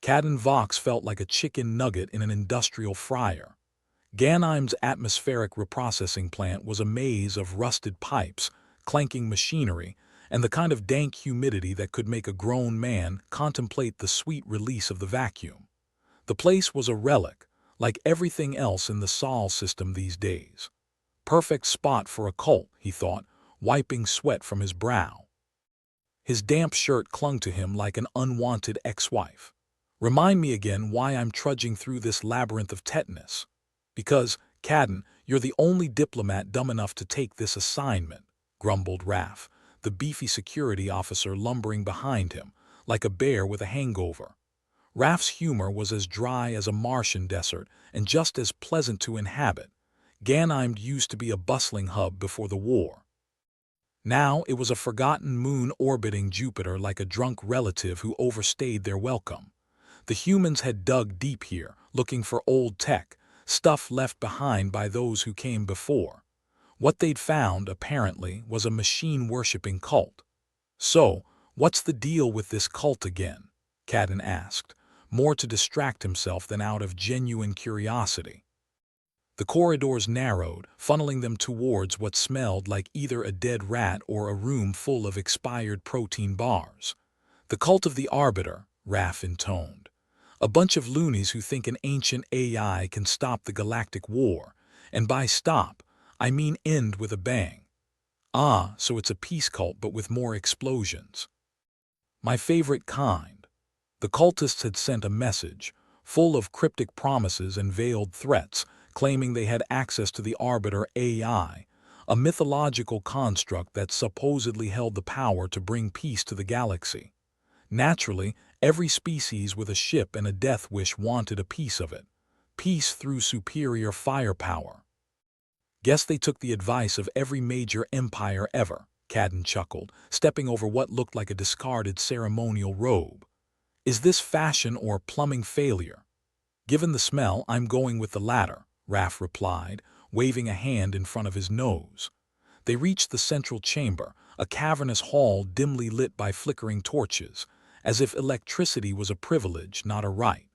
Cadden Vox felt like a chicken nugget in an industrial fryer. Ganymede's atmospheric reprocessing plant was a maze of rusted pipes, clanking machinery, and the kind of dank humidity that could make a grown man contemplate the sweet release of the vacuum. The place was a relic, like everything else in the Sol system these days. Perfect spot for a cult, he thought, wiping sweat from his brow. His damp shirt clung to him like an unwanted ex-wife. Remind me again why I'm trudging through this labyrinth of tetanus. Because, Cadden, you're the only diplomat dumb enough to take this assignment, grumbled Raff, the beefy security officer lumbering behind him, like a bear with a hangover. Raff's humor was as dry as a Martian desert and just as pleasant to inhabit. Ganymede used to be a bustling hub before the war. Now it was a forgotten moon orbiting Jupiter like a drunk relative who overstayed their welcome. The humans had dug deep here, looking for old tech, stuff left behind by those who came before. What they'd found, apparently, was a machine-worshipping cult. So, what's the deal with this cult again? Cadden asked, more to distract himself than out of genuine curiosity. The corridors narrowed, funneling them towards what smelled like either a dead rat or a room full of expired protein bars. The cult of the Arbiter, Raff intoned. A bunch of loonies who think an ancient AI can stop the Galactic War, and by stop, I mean end with a bang. Ah, so it's a peace cult but with more explosions. My favorite kind. The cultists had sent a message, full of cryptic promises and veiled threats, claiming they had access to the Arbiter AI, a mythological construct that supposedly held the power to bring peace to the galaxy. Naturally, every species with a ship and a death wish wanted a piece of it. Peace through superior firepower. Guess they took the advice of every major empire ever, Cadden chuckled, stepping over what looked like a discarded ceremonial robe. Is this fashion or plumbing failure? Given the smell, I'm going with the latter, Raff replied, waving a hand in front of his nose. They reached the central chamber, a cavernous hall dimly lit by flickering torches, as if electricity was a privilege, not a right.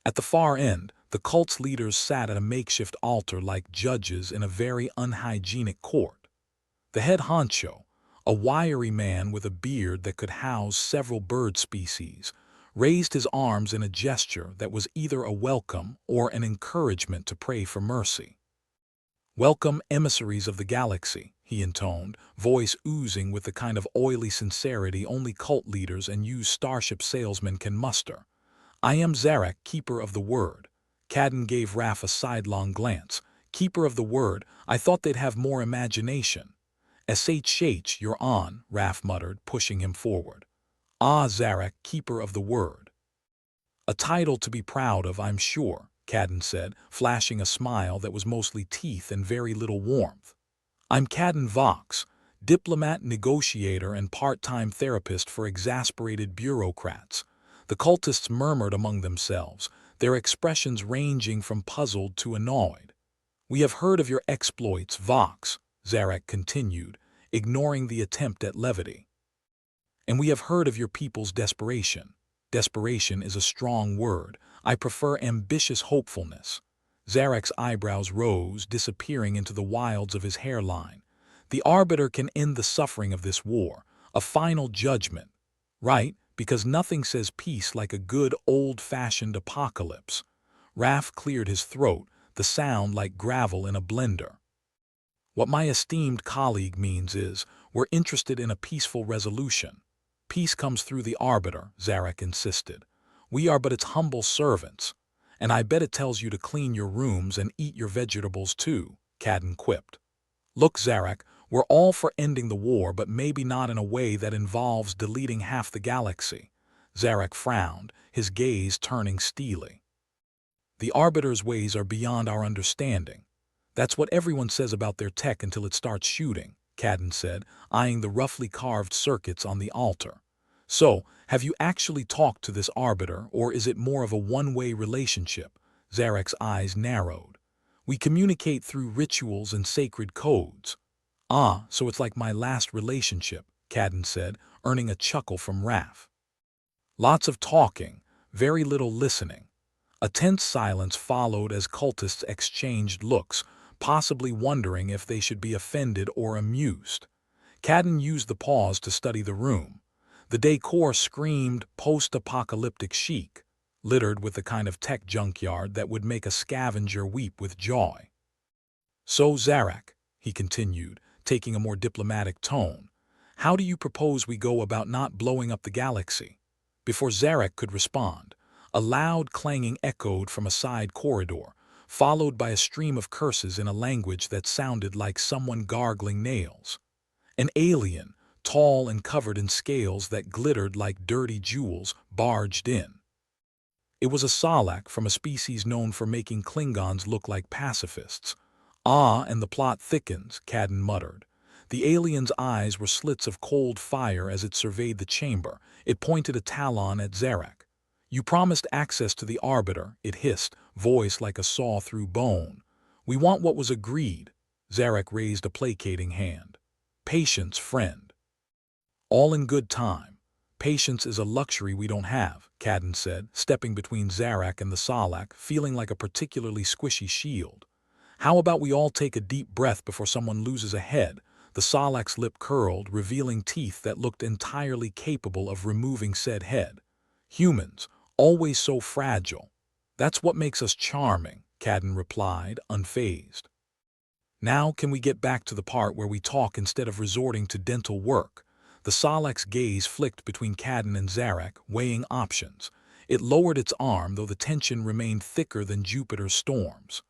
At the far end, the cult's leaders sat at a makeshift altar like judges in a very unhygienic court. The head honcho, a wiry man with a beard that could house several bird species, raised his arms in a gesture that was either a welcome or an encouragement to pray for mercy. Welcome, emissaries of the galaxy, he intoned, voice oozing with the kind of oily sincerity only cult leaders and used starship salesmen can muster. I am Zarek, Keeper of the Word. Cadden gave Raff a sidelong glance. Keeper of the Word, I thought they'd have more imagination. SHH, you're on, Raff muttered, pushing him forward. Ah, Zarek, Keeper of the Word. A title to be proud of, I'm sure, Cadden said, flashing a smile that was mostly teeth and very little warmth. I'm Cadden Vox, diplomat, negotiator, and part-time therapist for exasperated bureaucrats. The cultists murmured among themselves, their expressions ranging from puzzled to annoyed. We have heard of your exploits, Vox, Zarek continued, ignoring the attempt at levity. And we have heard of your people's desperation. Desperation is a strong word. I prefer ambitious hopefulness. Zarek's eyebrows rose, disappearing into the wilds of his hairline. The Arbiter can end the suffering of this war, a final judgment. Right, because nothing says peace like a good old-fashioned apocalypse. Raff cleared his throat, the sound like gravel in a blender. What my esteemed colleague means is, we're interested in a peaceful resolution. Peace comes through the Arbiter, Zarek insisted. We are but its humble servants. And I bet it tells you to clean your rooms and eat your vegetables too, Cadden quipped. Look, Zarek, we're all for ending the war, but maybe not in a way that involves deleting half the galaxy. Zarek frowned, his gaze turning steely. The Arbiter's ways are beyond our understanding. That's what everyone says about their tech until it starts shooting, Cadden said, eyeing the roughly carved circuits on the altar. So, have you actually talked to this Arbiter, or is it more of a one-way relationship? Zarek's eyes narrowed. We communicate through rituals and sacred codes. Ah, so it's like my last relationship, Cadden said, earning a chuckle from Raff. Lots of talking, very little listening. A tense silence followed as cultists exchanged looks, possibly wondering if they should be offended or amused. Cadden used the pause to study the room. The decor screamed post-apocalyptic chic, littered with the kind of tech junkyard that would make a scavenger weep with joy. "So, Zarak," he continued, taking a more diplomatic tone, "how do you propose we go about not blowing up the galaxy?" Before Zarak could respond, a loud clanging echoed from a side corridor, followed by a stream of curses in a language that sounded like someone gargling nails. An alien, tall and covered in scales that glittered like dirty jewels, barged in. It was a Salak from a species known for making Klingons look like pacifists. "Ah, and the plot thickens," Cadden muttered. The alien's eyes were slits of cold fire as it surveyed the chamber. It pointed a talon at Zarak. "You promised access to the Arbiter," it hissed, voice like a saw through bone. "We want what was agreed." Zarak raised a placating hand. "Patience, friend." "All in good time. Patience is a luxury we don't have," Cadden said, stepping between Zarak and the Salak, feeling like a particularly squishy shield. "How about we all take a deep breath before someone loses a head?" The Salak's lip curled, revealing teeth that looked entirely capable of removing said head. "Humans, always so fragile. That's what makes us charming," Cadden replied, unfazed. "Now can we get back to the part where we talk instead of resorting to dental work?" The Salak's gaze flicked between Cadden and Zarak, weighing options. It lowered its arm, though the tension remained thicker than Jupiter's storms.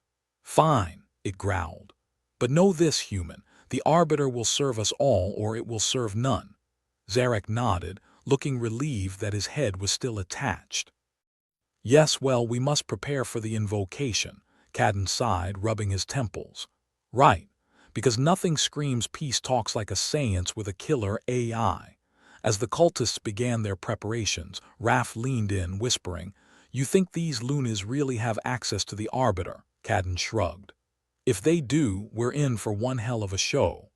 "Fine," it growled. "But know this, human, the Arbiter will serve us all or it will serve none." Zarak nodded, looking relieved that his head was still attached. "Yes, well, we must prepare for the invocation," Cadden sighed, rubbing his temples. "Right. Because nothing screams peace talks like a seance with a killer AI. As the cultists began their preparations, Raph leaned in, whispering, "You think these Lunas really have access to the Arbiter?" Cadden shrugged. "If they do, we're in for one hell of a show.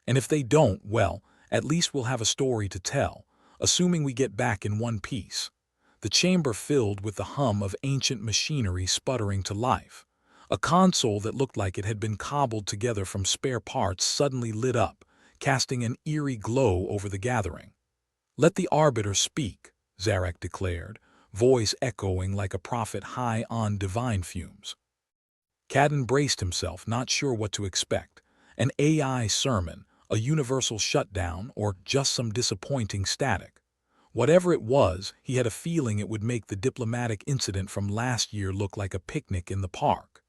And if they don't, well, at least we'll have a story to tell, assuming we get back in one piece." The chamber filled with the hum of ancient machinery sputtering to life. A console that looked like it had been cobbled together from spare parts suddenly lit up, casting an eerie glow over the gathering. "Let the Arbiter speak," Zarak declared, voice echoing like a prophet high on divine fumes. Cadden braced himself, not sure what to expect. An AI sermon, a universal shutdown, or just some disappointing static. Whatever it was, he had a feeling it would make the diplomatic incident from last year look like a picnic in the park.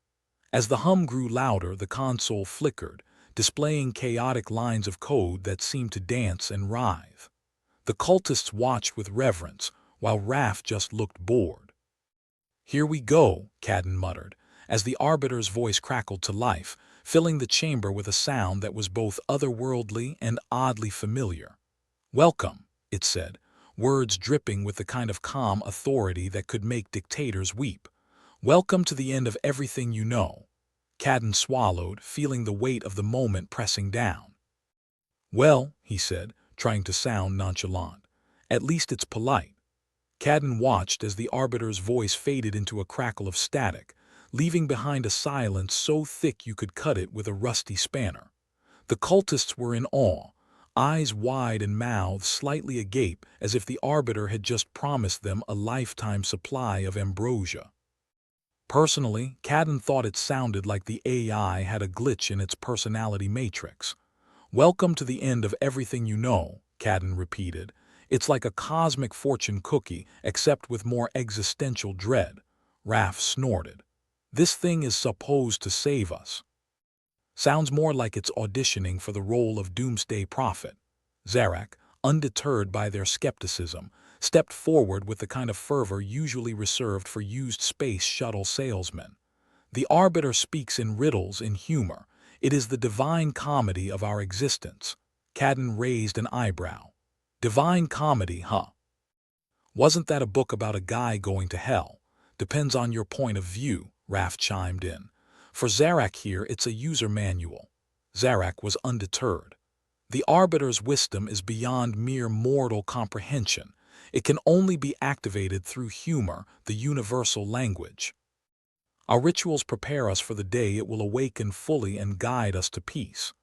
As the hum grew louder, the console flickered, displaying chaotic lines of code that seemed to dance and writhe. The cultists watched with reverence, while Raph just looked bored. "Here we go," Cadden muttered, as the Arbiter's voice crackled to life, filling the chamber with a sound that was both otherworldly and oddly familiar. "Welcome," it said, words dripping with the kind of calm authority that could make dictators weep. "Welcome to the end of everything you know." Cadden swallowed, feeling the weight of the moment pressing down. "Well," he said, trying to sound nonchalant, "at least it's polite." Cadden watched as the Arbiter's voice faded into a crackle of static, leaving behind a silence so thick you could cut it with a rusty spanner. The cultists were in awe, eyes wide and mouths slightly agape as if the Arbiter had just promised them a lifetime supply of ambrosia. Personally, Cadden thought it sounded like the AI had a glitch in its personality matrix. "Welcome to the end of everything you know," Cadden repeated. "It's like a cosmic fortune cookie, except with more existential dread." Raph snorted. "This thing is supposed to save us." "Sounds more like it's auditioning for the role of doomsday prophet." Zarak, undeterred by their skepticism, stepped forward with the kind of fervor usually reserved for used space shuttle salesmen. "The Arbiter speaks in riddles, in humor. It is the divine comedy of our existence." Cadden raised an eyebrow. "Divine comedy, huh? Wasn't that a book about a guy going to hell?" "Depends on your point of view," Raph chimed in. "For Zarak here, it's a user manual." Zarak was undeterred. "The Arbiter's wisdom is beyond mere mortal comprehension. It can only be activated through humor, the universal language. Our rituals prepare us for the day it will awaken fully and guide us to peace.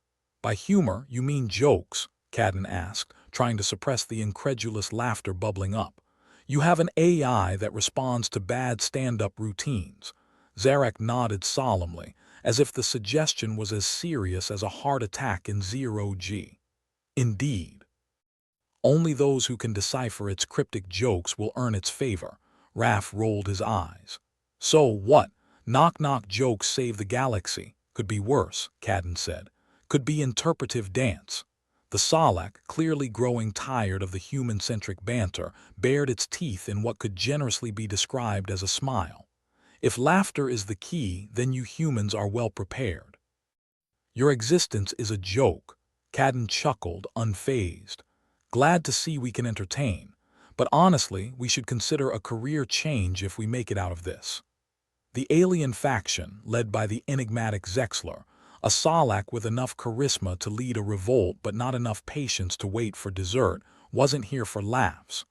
By humor, you mean jokes? Cadden asked, trying to suppress the incredulous laughter bubbling up. You have an AI that responds to bad stand-up routines. Zarak nodded solemnly, as if the suggestion was as serious as a heart attack in zero-G. Indeed. Only those who can decipher its cryptic jokes will earn its favor. Raph rolled his eyes. So what? Knock-knock jokes save the galaxy. Could be worse, Cadden said. Could be interpretive dance. The Sarlacc, clearly growing tired of the human-centric banter, bared its teeth in what could generously be described as a smile. If laughter is the key, then you humans are well prepared. Your existence is a joke. Cadden chuckled, unfazed. Glad to see we can entertain. But honestly, we should consider a career change if we make it out of this. The alien faction, led by the enigmatic Zexler, a Sarlacc with enough charisma to lead a revolt but not enough patience to wait for dessert, wasn't here for laughs.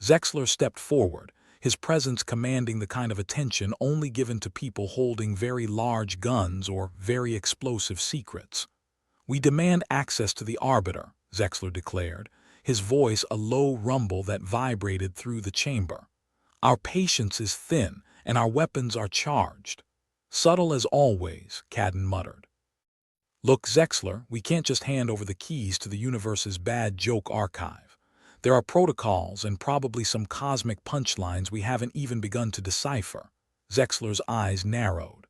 Zexler stepped forward, his presence commanding the kind of attention only given to people holding very large guns or very explosive secrets. We demand access to the Arbiter, Zexler declared, his voice a low rumble that vibrated through the chamber. Our patience is thin, and our weapons are charged. Subtle as always, Cadden muttered. Look, Zexler, we can't just hand over the keys to the universe's bad joke archive. There are protocols and probably some cosmic punchlines we haven't even begun to decipher. Zexler's eyes narrowed.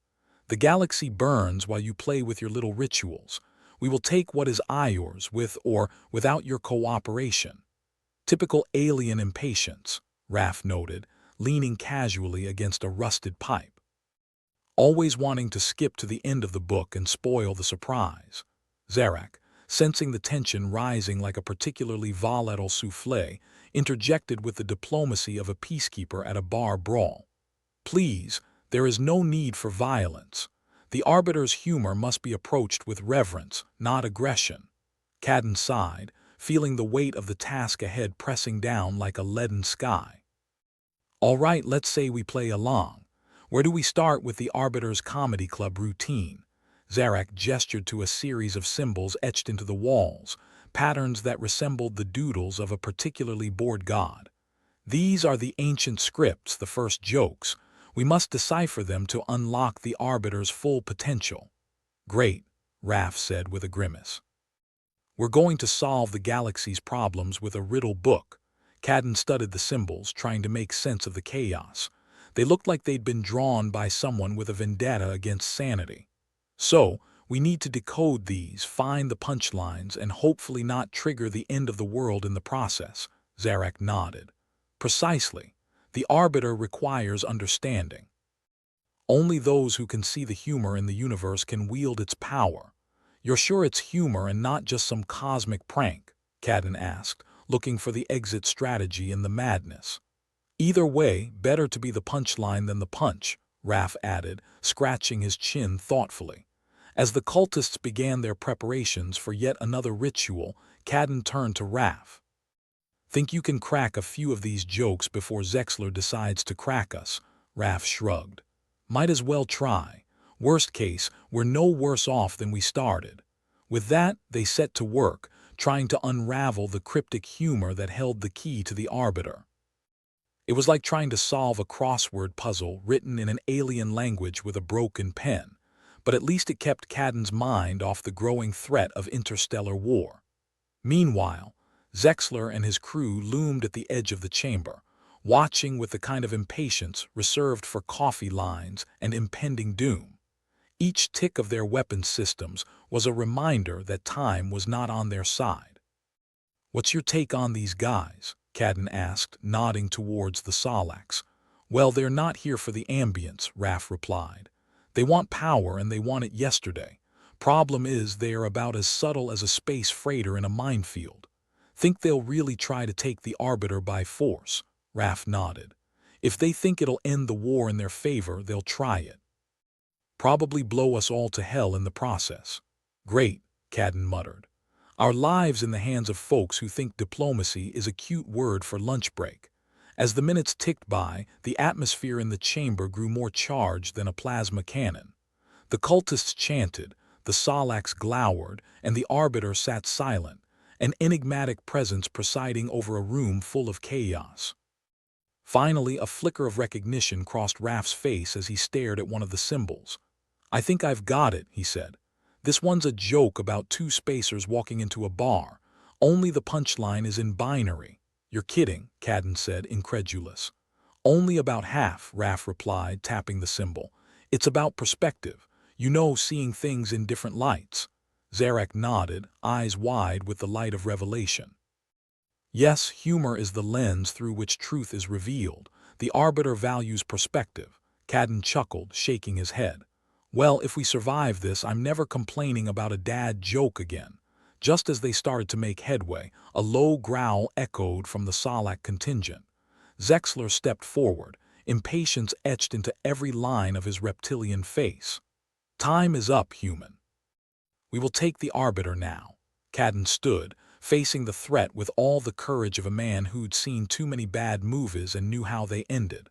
The galaxy burns while you play with your little rituals. We will take what is yours with or without your cooperation. Typical alien impatience, Raph noted, leaning casually against a rusted pipe. Always wanting to skip to the end of the book and spoil the surprise. Zarak, sensing the tension rising like a particularly volatile souffle, interjected with the diplomacy of a peacekeeper at a bar brawl. Please, there is no need for violence. The Arbiter's humor must be approached with reverence, not aggression. Cadden sighed, feeling the weight of the task ahead pressing down like a leaden sky. All right, let's say we play along. Where do we start with the Arbiter's comedy club routine? Zarak gestured to a series of symbols etched into the walls, patterns that resembled the doodles of a particularly bored god. These are the ancient scripts, the first jokes. We must decipher them to unlock the Arbiter's full potential. Great, Raph said with a grimace. We're going to solve the galaxy's problems with a riddle book. Cadden studied the symbols, trying to make sense of the chaos. They looked like they'd been drawn by someone with a vendetta against sanity. So, we need to decode these, find the punchlines, and hopefully not trigger the end of the world in the process. Zarak nodded. Precisely. The Arbiter requires understanding. Only those who can see the humor in the universe can wield its power. You're sure it's humor and not just some cosmic prank? Cadden asked, looking for the exit strategy in the madness. Either way, better to be the punchline than the punch, Raph added, scratching his chin thoughtfully. As the cultists began their preparations for yet another ritual, Cadden turned to Raph. Think you can crack a few of these jokes before Zexler decides to crack us? Raph shrugged. Might as well try. Worst case, we're no worse off than we started. With that, they set to work, trying to unravel the cryptic humor that held the key to the Arbiter. It was like trying to solve a crossword puzzle written in an alien language with a broken pen, but at least it kept Cadden's mind off the growing threat of interstellar war. Meanwhile, Zexler and his crew loomed at the edge of the chamber, watching with the kind of impatience reserved for coffee lines and impending doom. Each tick of their weapon systems was a reminder that time was not on their side. What's your take on these guys? Cadden asked, nodding towards the Sarlaccs. Well, they're not here for the ambience, Raph replied. They want power and they want it yesterday. Problem is they are about as subtle as a space freighter in a minefield. Think they'll really try to take the Arbiter by force? Raph nodded. If they think it'll end the war in their favor, they'll try it. Probably blow us all to hell in the process. Great, Cadden muttered. Our lives in the hands of folks who think diplomacy is a cute word for lunch break. As the minutes ticked by, the atmosphere in the chamber grew more charged than a plasma cannon. The cultists chanted, the Salax glowered, and the Arbiter sat silent, an enigmatic presence presiding over a room full of chaos. Finally, a flicker of recognition crossed Raph's face as he stared at one of the symbols. "I think I've got it," he said. "This one's a joke about two spacers walking into a bar. Only the punchline is in binary." "You're kidding," Cadden said, incredulous. "Only about half," Raph replied, tapping the symbol. "It's about perspective. You know, seeing things in different lights." Zarak nodded, eyes wide with the light of revelation. "Yes, humor is the lens through which truth is revealed. The Arbiter values perspective." Cadden chuckled, shaking his head. "Well, if we survive this, I'm never complaining about a dad joke again." Just as they started to make headway, a low growl echoed from the Salak contingent. Zexler stepped forward, impatience etched into every line of his reptilian face. "Time is up, human. We will take the Arbiter now." Cadden stood, facing the threat with all the courage of a man who'd seen too many bad movies and knew how they ended.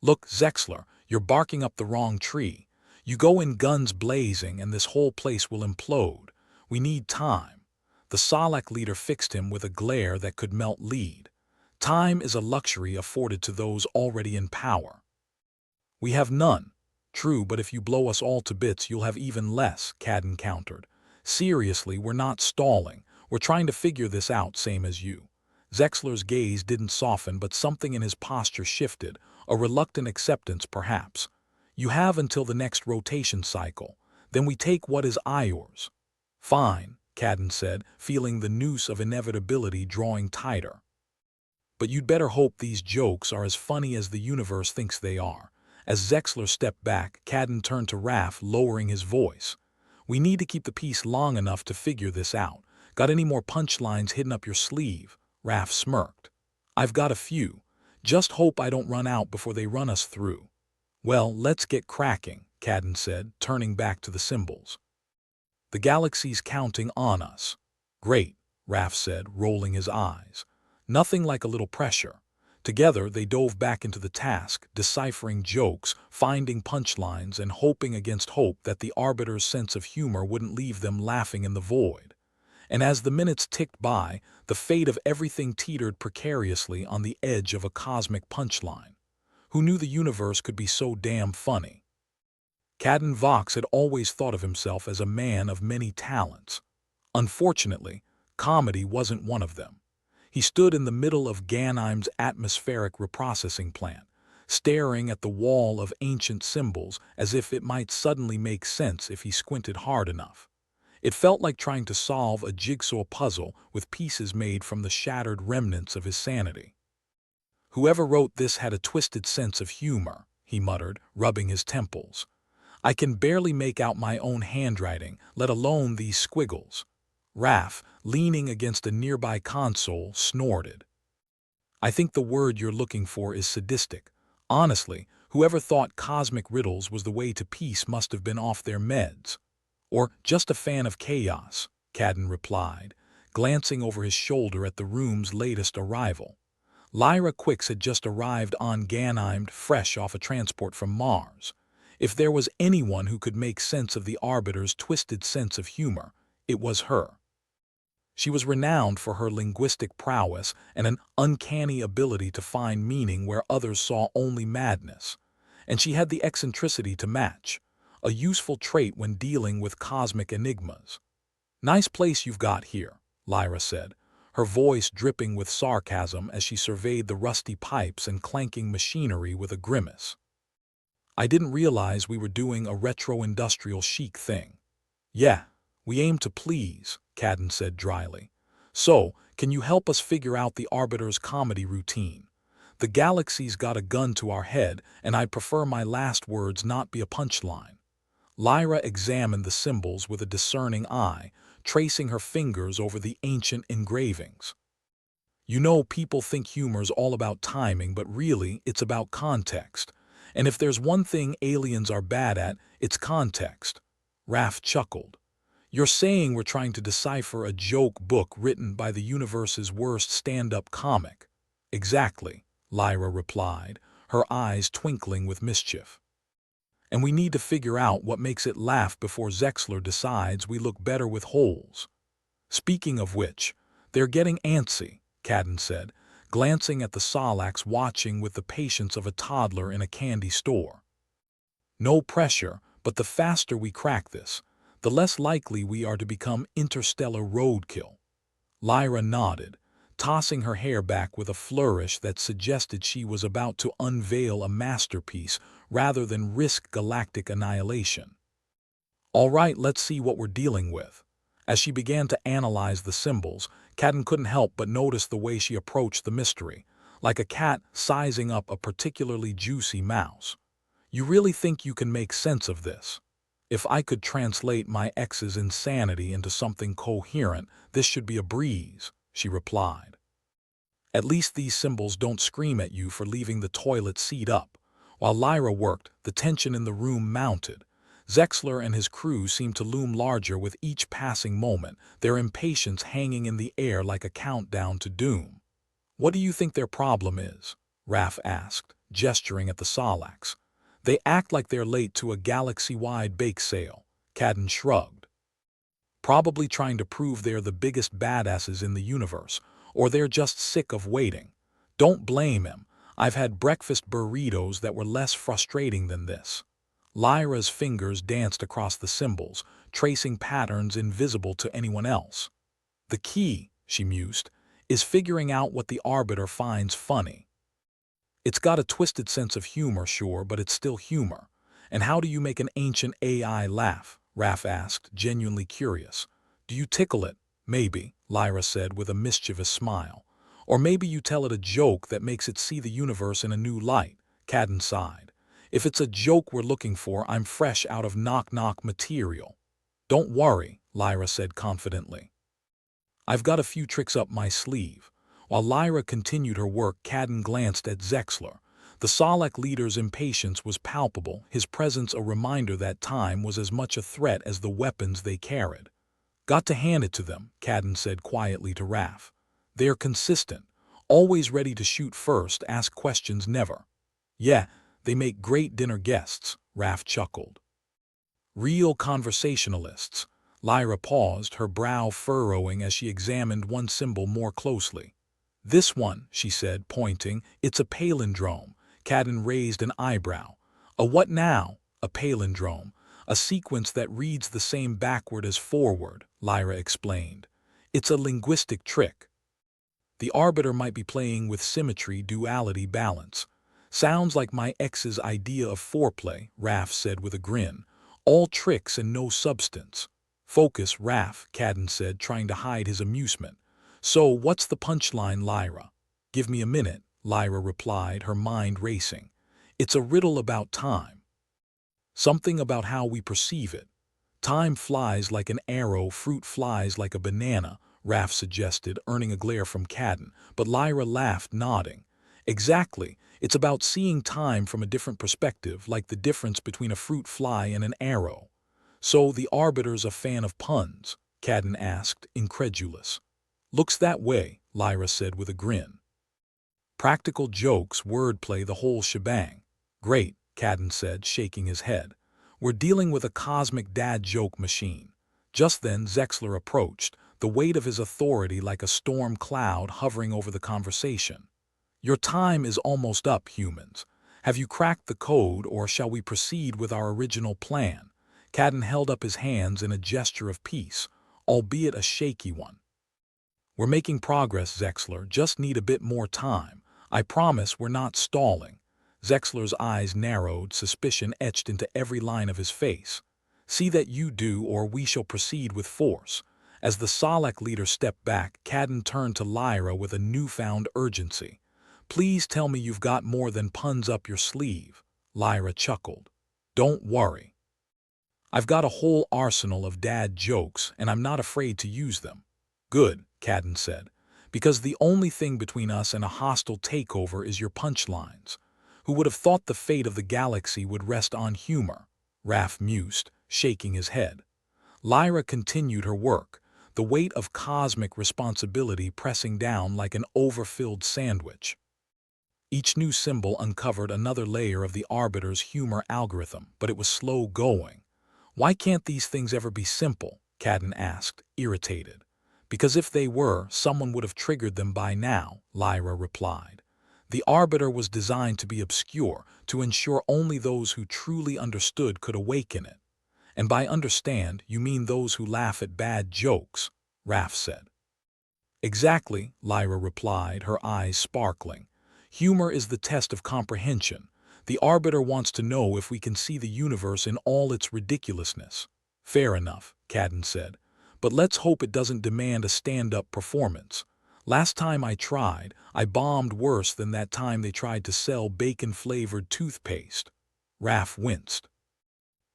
"Look, Zexler, you're barking up the wrong tree. You go in guns blazing and this whole place will implode. We need time." The Salak leader fixed him with a glare that could melt lead. "Time is a luxury afforded to those already in power. We have none." "True, but if you blow us all to bits you'll have even less," Cadden countered. "Seriously, we're not stalling. We're trying to figure this out, same as you." Zexler's gaze didn't soften, but something in his posture shifted, a reluctant acceptance perhaps. "You have until the next rotation cycle. Then we take what is ours." "Fine," Cadden said, feeling the noose of inevitability drawing tighter. "But you'd better hope these jokes are as funny as the universe thinks they are." As Zexler stepped back, Cadden turned to Raph, lowering his voice. "We need to keep the peace long enough to figure this out. Got any more punchlines hidden up your sleeve?" Raph smirked. "I've got a few. Just hope I don't run out before they run us through." "Well, let's get cracking," Cadden said, turning back to the symbols. "The galaxy's counting on us." "Great," Raph said, rolling his eyes. "Nothing like a little pressure." Together they dove back into the task, deciphering jokes, finding punchlines, and hoping against hope that the Arbiter's sense of humor wouldn't leave them laughing in the void. And as the minutes ticked by, the fate of everything teetered precariously on the edge of a cosmic punchline. Who knew the universe could be so damn funny? Cadden Vox had always thought of himself as a man of many talents. Unfortunately, comedy wasn't one of them. He stood in the middle of Ganymede's atmospheric reprocessing plant, staring at the wall of ancient symbols as if it might suddenly make sense if he squinted hard enough. It felt like trying to solve a jigsaw puzzle with pieces made from the shattered remnants of his sanity. "Whoever wrote this had a twisted sense of humor," he muttered, rubbing his temples. "I can barely make out my own handwriting, let alone these squiggles." Raph, leaning against a nearby console, snorted. "I think the word you're looking for is sadistic. Honestly, whoever thought cosmic riddles was the way to peace must have been off their meds. Or just a fan of chaos," Cadden replied, glancing over his shoulder at the room's latest arrival. Lyra Quicks had just arrived on Ganymede, fresh off a transport from Mars. If there was anyone who could make sense of the Arbiter's twisted sense of humor, it was her. She was renowned for her linguistic prowess and an uncanny ability to find meaning where others saw only madness. And she had the eccentricity to match, a useful trait when dealing with cosmic enigmas. "Nice place you've got here," Lyra said, her voice dripping with sarcasm as she surveyed the rusty pipes and clanking machinery with a grimace. "I didn't realize we were doing a retro-industrial chic thing." "Yeah, we aim to please," Cadden said dryly. "So, can you help us figure out the Arbiter's comedy routine? The galaxy's got a gun to our head, and I'd prefer my last words not be a punchline." Lyra examined the symbols with a discerning eye, tracing her fingers over the ancient engravings. "You know, people think humor's all about timing, but really, it's about context. And if there's one thing aliens are bad at, it's context." Raph chuckled. You're saying we're trying to decipher a joke book written by the universe's worst stand-up comic. Exactly, Lyra replied, her eyes twinkling with mischief. And we need to figure out what makes it laugh before Zexler decides we look better with holes. Speaking of which, they're getting antsy, Cadden said, glancing at the Salax watching with the patience of a toddler in a candy store. No pressure, but the faster we crack this, the less likely we are to become interstellar roadkill. Lyra nodded, tossing her hair back with a flourish that suggested she was about to unveil a masterpiece rather than risk galactic annihilation. All right, let's see what we're dealing with. As she began to analyze the symbols, Cadden couldn't help but notice the way she approached the mystery, like a cat sizing up a particularly juicy mouse. You really think you can make sense of this? If I could translate my ex's insanity into something coherent, this should be a breeze, she replied. At least these symbols don't scream at you for leaving the toilet seat up. While Lyra worked, the tension in the room mounted. Zexler and his crew seemed to loom larger with each passing moment, their impatience hanging in the air like a countdown to doom. What do you think their problem is? Raph asked, gesturing at the Salax. They act like they're late to a galaxy-wide bake sale, Cadden shrugged. Probably trying to prove they're the biggest badasses in the universe, or they're just sick of waiting. Don't blame him. I've had breakfast burritos that were less frustrating than this. Lyra's fingers danced across the symbols, tracing patterns invisible to anyone else. The key, she mused, is figuring out what the Arbiter finds funny. It's got a twisted sense of humor, sure, but it's still humor. And how do you make an ancient AI laugh? Raph asked, genuinely curious. Do you tickle it? Maybe, Lyra said with a mischievous smile. Or maybe you tell it a joke that makes it see the universe in a new light, Cadden sighed. If it's a joke we're looking for, I'm fresh out of knock-knock material. Don't worry, Lyra said confidently. I've got a few tricks up my sleeve. While Lyra continued her work, Cadden glanced at Zexler. The Salak leader's impatience was palpable, his presence a reminder that time was as much a threat as the weapons they carried. Got to hand it to them, Cadden said quietly to Raph. They're consistent, always ready to shoot first, ask questions never. Yeah, they make great dinner guests, Raph chuckled. Real conversationalists. Lyra paused, her brow furrowing as she examined one symbol more closely. This one, she said, pointing, it's a palindrome. Cadden raised an eyebrow. A what now? A palindrome. A sequence that reads the same backward as forward, Lyra explained. It's a linguistic trick. The Arbiter might be playing with symmetry, duality, balance. Sounds like my ex's idea of foreplay, Raph said with a grin. All tricks and no substance. Focus, Raph, Cadden said, trying to hide his amusement. So, what's the punchline, Lyra? Give me a minute, Lyra replied, her mind racing. It's a riddle about time. Something about how we perceive it. Time flies like an arrow, fruit flies like a banana, Raph suggested, earning a glare from Cadden, but Lyra laughed, nodding. Exactly, it's about seeing time from a different perspective, like the difference between a fruit fly and an arrow. So the Arbiter's a fan of puns? Cadden asked, incredulous. Looks that way, Lyra said with a grin. Practical jokes, wordplay, the whole shebang. Great, Cadden said, shaking his head. We're dealing with a cosmic dad joke machine. Just then Zexler approached, the weight of his authority like a storm cloud hovering over the conversation. Your time is almost up, humans. Have you cracked the code, or shall we proceed with our original plan? Cadden held up his hands in a gesture of peace, albeit a shaky one. We're making progress, Zexler, just need a bit more time. I promise we're not stalling. Zexler's eyes narrowed, suspicion etched into every line of his face. See that you do, or we shall proceed with force. As the Salak leader stepped back, Cadden turned to Lyra with a newfound urgency. Please tell me you've got more than puns up your sleeve. Lyra chuckled. Don't worry. I've got a whole arsenal of dad jokes, and I'm not afraid to use them. Good, Cadden said, because the only thing between us and a hostile takeover is your punchlines. Who would have thought the fate of the galaxy would rest on humor? Raph mused, shaking his head. Lyra continued her work, the weight of cosmic responsibility pressing down like an overfilled sandwich. Each new symbol uncovered another layer of the Arbiter's humor algorithm, but it was slow going. "Why can't these things ever be simple?" Cadden asked, irritated. "Because if they were, someone would have triggered them by now," Lyra replied. "The Arbiter was designed to be obscure, to ensure only those who truly understood could awaken it. And by understand, you mean those who laugh at bad jokes," Raph said. "Exactly," Lyra replied, her eyes sparkling. "Humor is the test of comprehension. The Arbiter wants to know if we can see the universe in all its ridiculousness." "Fair enough," Cadden said. "But let's hope it doesn't demand a stand-up performance. Last time I tried, I bombed worse than that time they tried to sell bacon-flavored toothpaste." Raph winced.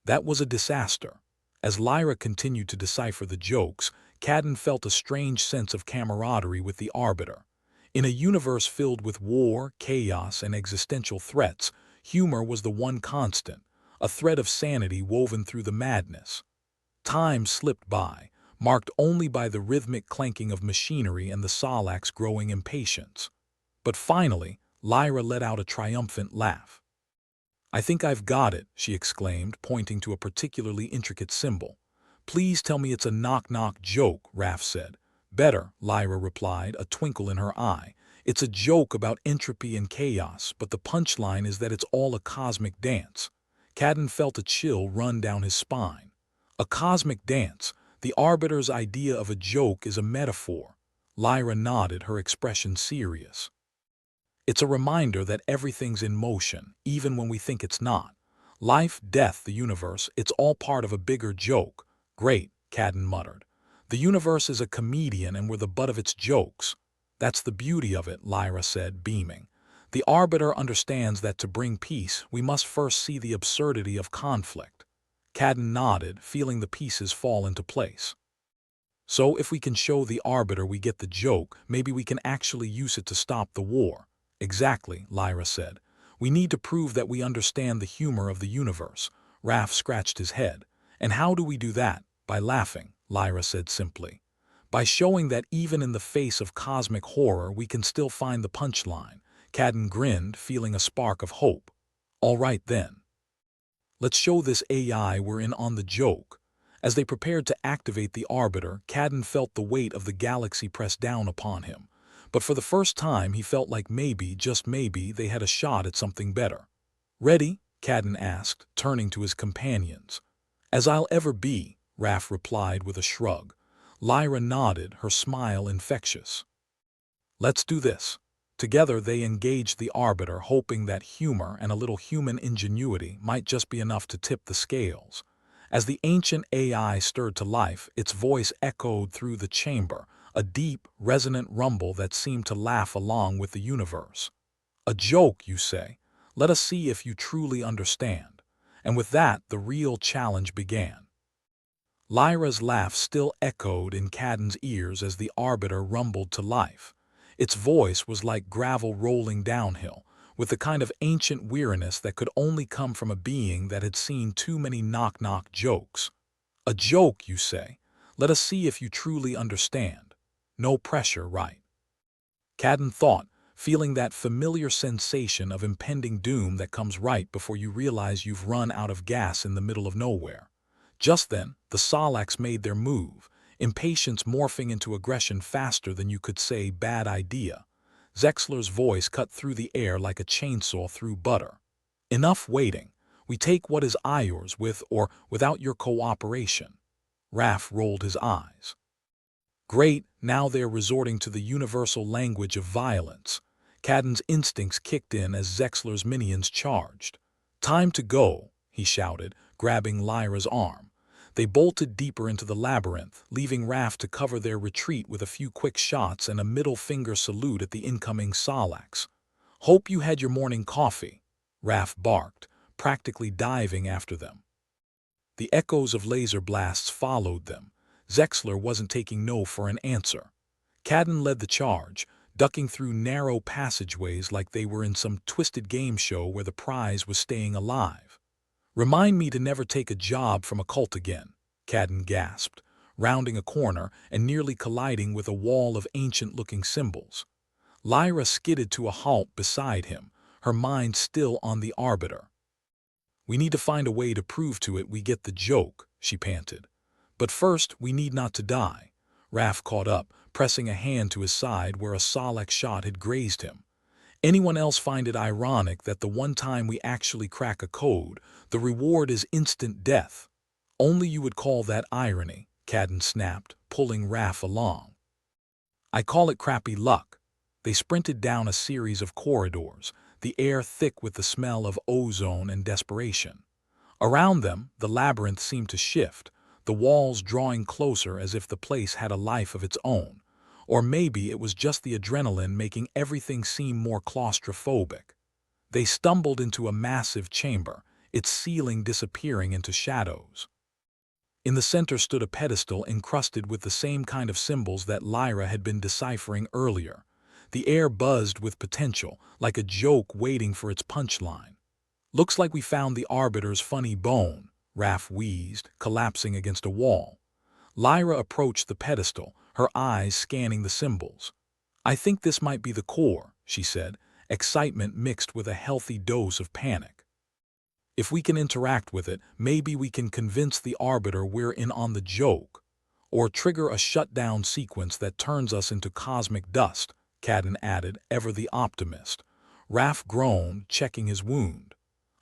That was a disaster. As Lyra continued to decipher the jokes, Cadden felt a strange sense of camaraderie with the Arbiter. In a universe filled with war, chaos, and existential threats, humor was the one constant, a thread of sanity woven through the madness. Time slipped by, marked only by the rhythmic clanking of machinery and the Sarlacc's growing impatience. But finally, Lyra let out a triumphant laugh. "I think I've got it," she exclaimed, pointing to a particularly intricate symbol. "Please tell me it's a knock-knock joke," Raph said. "Better," Lyra replied, a twinkle in her eye. "It's a joke about entropy and chaos, but the punchline is that it's all a cosmic dance." Cadden felt a chill run down his spine. A cosmic dance, the Arbiter's idea of a joke is a metaphor. Lyra nodded, her expression serious. "It's a reminder that everything's in motion, even when we think it's not. Life, death, the universe, it's all part of a bigger joke." "Great," Cadden muttered. "The universe is a comedian and we're the butt of its jokes." "That's the beauty of it," Lyra said, beaming. "The Arbiter understands that to bring peace, we must first see the absurdity of conflict." Cadden nodded, feeling the pieces fall into place. "So if we can show the Arbiter we get the joke, maybe we can actually use it to stop the war." "Exactly," Lyra said. "We need to prove that we understand the humor of the universe." Raph scratched his head. "And how do we do that?" "By laughing," Lyra said simply. "By showing that even in the face of cosmic horror we can still find the punchline." Cadden grinned, feeling a spark of hope. "All right then. Let's show this AI we're in on the joke." As they prepared to activate the Arbiter, Cadden felt the weight of the galaxy press down upon him. But for the first time he felt like maybe, just maybe, they had a shot at something better. "Ready?" Cadden asked, turning to his companions. "As I'll ever be," Raph replied with a shrug. Lyra nodded, her smile infectious. "Let's do this." Together they engaged the Arbiter, hoping that humor and a little human ingenuity might just be enough to tip the scales. As the ancient AI stirred to life, its voice echoed through the chamber, a deep, resonant rumble that seemed to laugh along with the universe. "A joke, you say? Let us see if you truly understand." And with that, the real challenge began. Lyra's laugh still echoed in Cadden's ears as the Arbiter rumbled to life. Its voice was like gravel rolling downhill, with the kind of ancient weariness that could only come from a being that had seen too many knock-knock jokes. "A joke, you say? Let us see if you truly understand. No pressure, right?" Cadden thought, feeling that familiar sensation of impending doom that comes right before you realize you've run out of gas in the middle of nowhere. Just then, the Sarlaccs made their move, impatience morphing into aggression faster than you could say "bad idea." Zexler's voice cut through the air like a chainsaw through butter. "Enough waiting. We take what is ours with or without your cooperation." Raph rolled his eyes. "Great, now they're resorting to the universal language of violence." Cadden's instincts kicked in as Zexler's minions charged. "Time to go," he shouted, grabbing Lyra's arm. They bolted deeper into the labyrinth, leaving Raph to cover their retreat with a few quick shots and a middle-finger salute at the incoming Sarlaccs. "Hope you had your morning coffee," Raph barked, practically diving after them. The echoes of laser blasts followed them. Zexler wasn't taking no for an answer. Cadden led the charge, ducking through narrow passageways like they were in some twisted game show where the prize was staying alive. "Remind me to never take a job from a cult again," Cadden gasped, rounding a corner and nearly colliding with a wall of ancient-looking symbols. Lyra skidded to a halt beside him, her mind still on the Arbiter. "We need to find a way to prove to it we get the joke," she panted. "But first, we need not to die." Raph caught up, pressing a hand to his side where a Salak shot had grazed him. "Anyone else find it ironic that the one time we actually crack a code, the reward is instant death?" "Only you would call that irony," Cadden snapped, pulling Raph along. "I call it crappy luck." They sprinted down a series of corridors, the air thick with the smell of ozone and desperation. Around them, the labyrinth seemed to shift, the walls drawing closer as if the place had a life of its own. Or maybe it was just the adrenaline making everything seem more claustrophobic. They stumbled into a massive chamber, its ceiling disappearing into shadows. In the center stood a pedestal encrusted with the same kind of symbols that Lyra had been deciphering earlier. The air buzzed with potential, like a joke waiting for its punchline. "Looks like we found the Arbiter's funny bone," Raph wheezed, collapsing against a wall. Lyra approached the pedestal, her eyes scanning the symbols. "I think this might be the core," she said, excitement mixed with a healthy dose of panic. "If we can interact with it, maybe we can convince the Arbiter we're in on the joke. Or trigger a shutdown sequence that turns us into cosmic dust," Cadden added, ever the optimist. Raph groaned, checking his wound.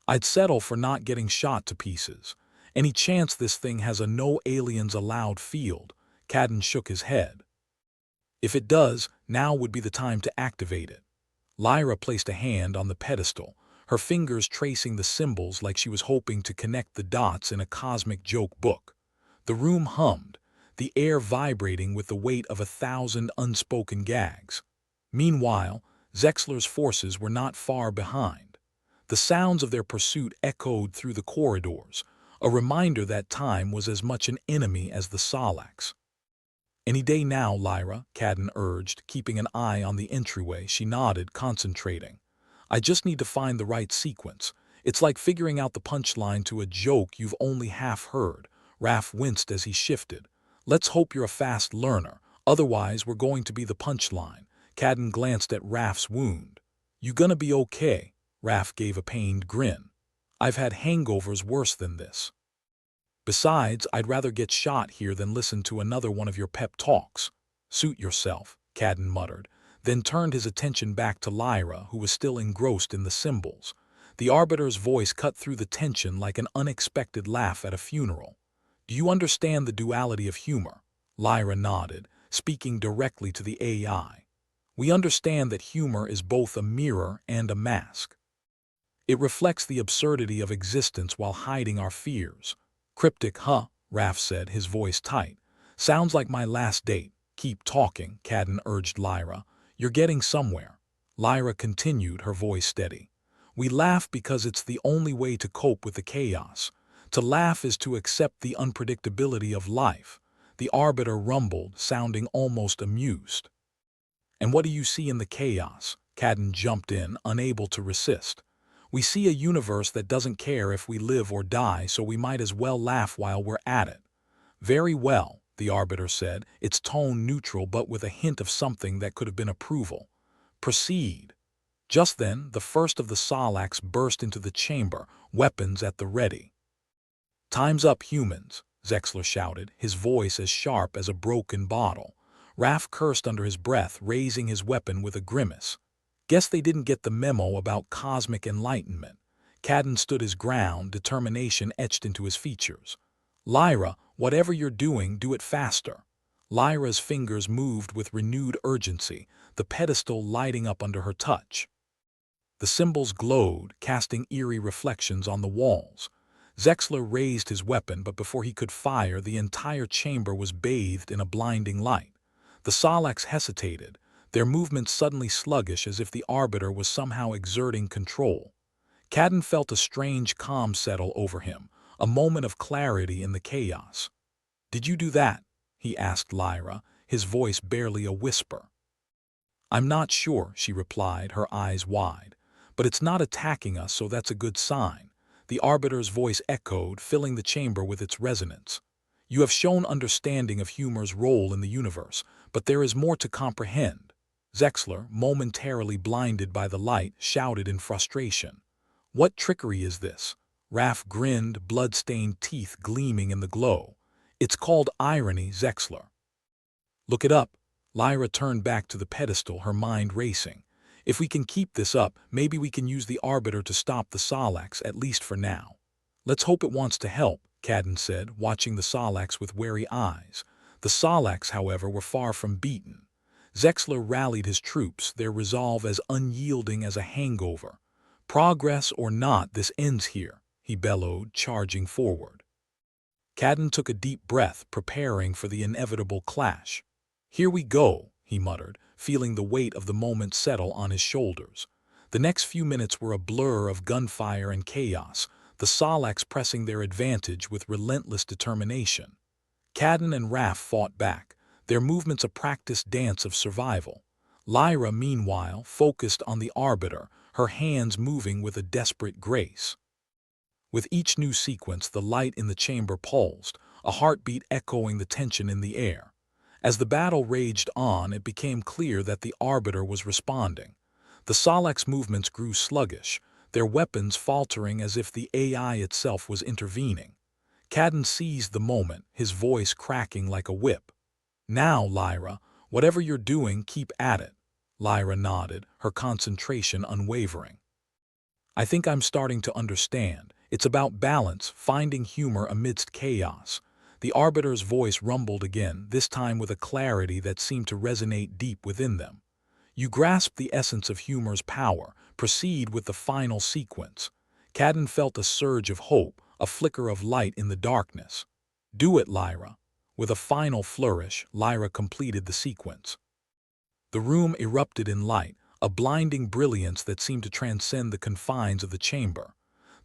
"I'd settle for not getting shot to pieces. Any chance this thing has a no aliens allowed field?" Cadden shook his head. "If it does, now would be the time to activate it." Lyra placed a hand on the pedestal, her fingers tracing the symbols like she was hoping to connect the dots in a cosmic joke book. The room hummed, the air vibrating with the weight of 1,000 unspoken gags. Meanwhile, Zexler's forces were not far behind. The sounds of their pursuit echoed through the corridors, a reminder that time was as much an enemy as the Salaks. "Any day now, Lyra," Cadden urged, keeping an eye on the entryway. She nodded, concentrating. "I just need to find the right sequence. It's like figuring out the punchline to a joke you've only half heard." Raph winced as he shifted. "Let's hope you're a fast learner, otherwise we're going to be the punchline." Cadden glanced at Raph's wound. "You gonna be okay?" Raph gave a pained grin. "I've had hangovers worse than this. Besides, I'd rather get shot here than listen to another one of your pep talks." "Suit yourself," Cadden muttered, then turned his attention back to Lyra, who was still engrossed in the symbols. The Arbiter's voice cut through the tension like an unexpected laugh at a funeral. "Do you understand the duality of humor?" Lyra nodded, speaking directly to the AI. "We understand that humor is both a mirror and a mask. It reflects the absurdity of existence while hiding our fears." "Cryptic, huh?" Raph said, his voice tight. "Sounds like my last date." "Keep talking," Cadden urged Lyra. "You're getting somewhere." Lyra continued, her voice steady. "We laugh because it's the only way to cope with the chaos. To laugh is to accept the unpredictability of life." The Arbiter rumbled, sounding almost amused. "And what do you see in the chaos?" Cadden jumped in, unable to resist. "We see a universe that doesn't care if we live or die, so we might as well laugh while we're at it." "Very well," the Arbiter said, its tone neutral but with a hint of something that could have been approval. "Proceed." Just then, the first of the Salaks burst into the chamber, weapons at the ready. "Time's up, humans," Zexler shouted, his voice as sharp as a broken bottle. Raph cursed under his breath, raising his weapon with a grimace. "Guess they didn't get the memo about cosmic enlightenment." Cadden stood his ground, determination etched into his features. "Lyra, whatever you're doing, do it faster." Lyra's fingers moved with renewed urgency, the pedestal lighting up under her touch. The symbols glowed, casting eerie reflections on the walls. Zexler raised his weapon, but before he could fire, the entire chamber was bathed in a blinding light. The Salaks hesitated, their movements suddenly sluggish as if the Arbiter was somehow exerting control. Cadden felt a strange calm settle over him, a moment of clarity in the chaos. "Did you do that?" he asked Lyra, his voice barely a whisper. "I'm not sure," she replied, her eyes wide. "But it's not attacking us, so that's a good sign." The Arbiter's voice echoed, filling the chamber with its resonance. You have shown understanding of humor's role in the universe, but there is more to comprehend. Zexler, momentarily blinded by the light, shouted in frustration. What trickery is this? Raph grinned, blood-stained teeth gleaming in the glow. It's called irony, Zexler. Look it up. Lyra turned back to the pedestal, her mind racing. If we can keep this up, maybe we can use the Arbiter to stop the Salax, at least for now. Let's hope it wants to help, Cadden said, watching the Salax with wary eyes. The Salax, however, were far from beaten. Zexler rallied his troops, their resolve as unyielding as a hangover. Progress or not, this ends here, he bellowed, charging forward. Cadden took a deep breath, preparing for the inevitable clash. Here we go, he muttered, feeling the weight of the moment settle on his shoulders. The next few minutes were a blur of gunfire and chaos, the Salax pressing their advantage with relentless determination. Cadden and Raph fought back, their movements a practiced dance of survival. Lyra, meanwhile, focused on the Arbiter, her hands moving with a desperate grace. With each new sequence, the light in the chamber pulsed, a heartbeat echoing the tension in the air. As the battle raged on, it became clear that the Arbiter was responding. The Salax movements grew sluggish, their weapons faltering as if the AI itself was intervening. Cadden seized the moment, his voice cracking like a whip. Now, Lyra, whatever you're doing, keep at it. Lyra nodded, her concentration unwavering. I think I'm starting to understand. It's about balance, finding humor amidst chaos. The Arbiter's voice rumbled again, this time with a clarity that seemed to resonate deep within them. You grasp the essence of humor's power. Proceed with the final sequence. Cadden felt a surge of hope, a flicker of light in the darkness. Do it, Lyra. With a final flourish, Lyra completed the sequence. The room erupted in light, a blinding brilliance that seemed to transcend the confines of the chamber.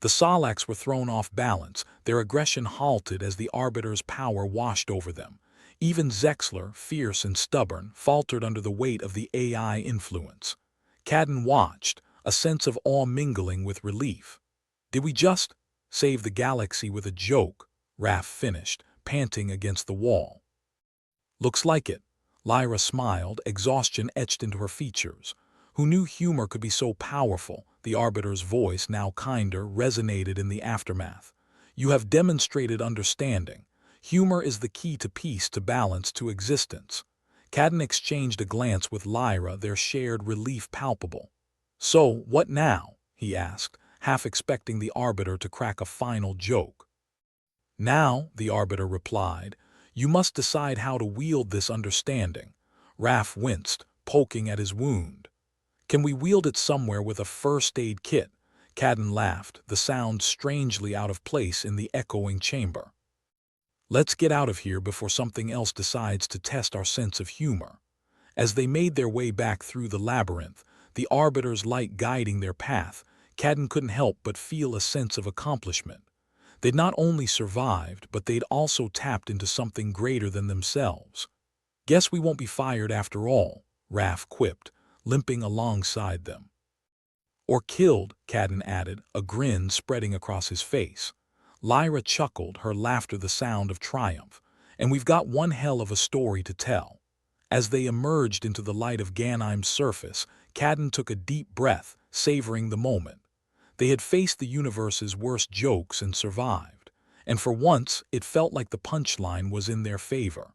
The Salax were thrown off balance, their aggression halted as the Arbiter's power washed over them. Even Zexler, fierce and stubborn, faltered under the weight of the AI influence. Cadden watched, a sense of awe mingling with relief. Did we just save the galaxy with a joke? Raph finished, panting against the wall. Looks like it. Lyra smiled, exhaustion etched into her features. Who knew humor could be so powerful? The Arbiter's voice, now kinder, resonated in the aftermath. You have demonstrated understanding. Humor is the key to peace, to balance, to existence. Cadden exchanged a glance with Lyra, their shared relief palpable. So, what now? He asked, half expecting the Arbiter to crack a final joke. Now, the Arbiter replied, you must decide how to wield this understanding. Raph winced, poking at his wound. Can we wield it somewhere with a first aid kit? Cadden laughed, the sound strangely out of place in the echoing chamber. Let's get out of here before something else decides to test our sense of humor. As they made their way back through the labyrinth, the Arbiter's light guiding their path, Cadden couldn't help but feel a sense of accomplishment. They'd not only survived, but they'd also tapped into something greater than themselves. Guess we won't be fired after all, Raph quipped, limping alongside them. Or killed, Cadden added, a grin spreading across his face. Lyra chuckled, her laughter the sound of triumph. And we've got one hell of a story to tell. As they emerged into the light of Ganymede's surface, Cadden took a deep breath, savoring the moment. They had faced the universe's worst jokes and survived. And for once, it felt like the punchline was in their favor.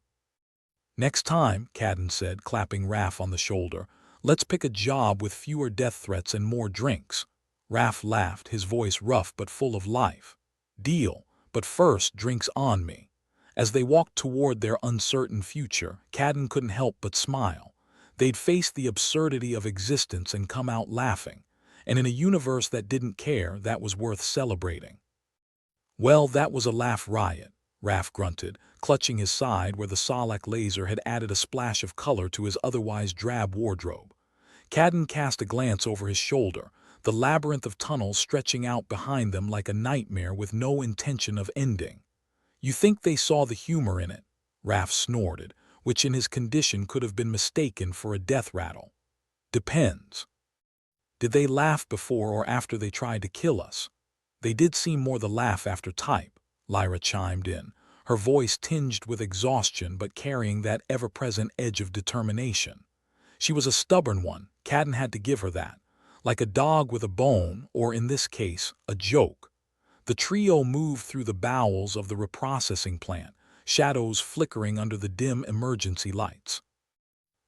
Next time, Cadden said, clapping Raph on the shoulder, let's pick a job with fewer death threats and more drinks. Raph laughed, his voice rough but full of life. Deal, but first drinks on me. As they walked toward their uncertain future, Cadden couldn't help but smile. They'd faced the absurdity of existence and come out laughing. And in a universe that didn't care, that was worth celebrating. Well, that was a laugh riot, Raph grunted, clutching his side where the Salak laser had added a splash of color to his otherwise drab wardrobe. Cadden cast a glance over his shoulder, the labyrinth of tunnels stretching out behind them like a nightmare with no intention of ending. You think they saw the humor in it? Raph snorted, which in his condition could have been mistaken for a death rattle. Depends. Did they laugh before or after they tried to kill us? They did seem more the laugh after type, Lyra chimed in, her voice tinged with exhaustion but carrying that ever-present edge of determination. She was a stubborn one, Cadden had to give her that. Like a dog with a bone, or in this case, a joke. The trio moved through the bowels of the reprocessing plant, shadows flickering under the dim emergency lights.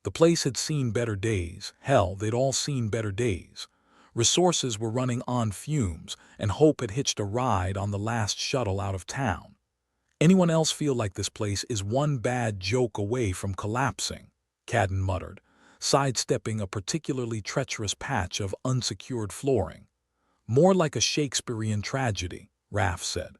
The place had seen better days. Hell, they'd all seen better days. Resources were running on fumes, and hope had hitched a ride on the last shuttle out of town. Anyone else feel like this place is one bad joke away from collapsing? Cadden muttered, sidestepping a particularly treacherous patch of unsecured flooring. More like a Shakespearean tragedy, Raph said.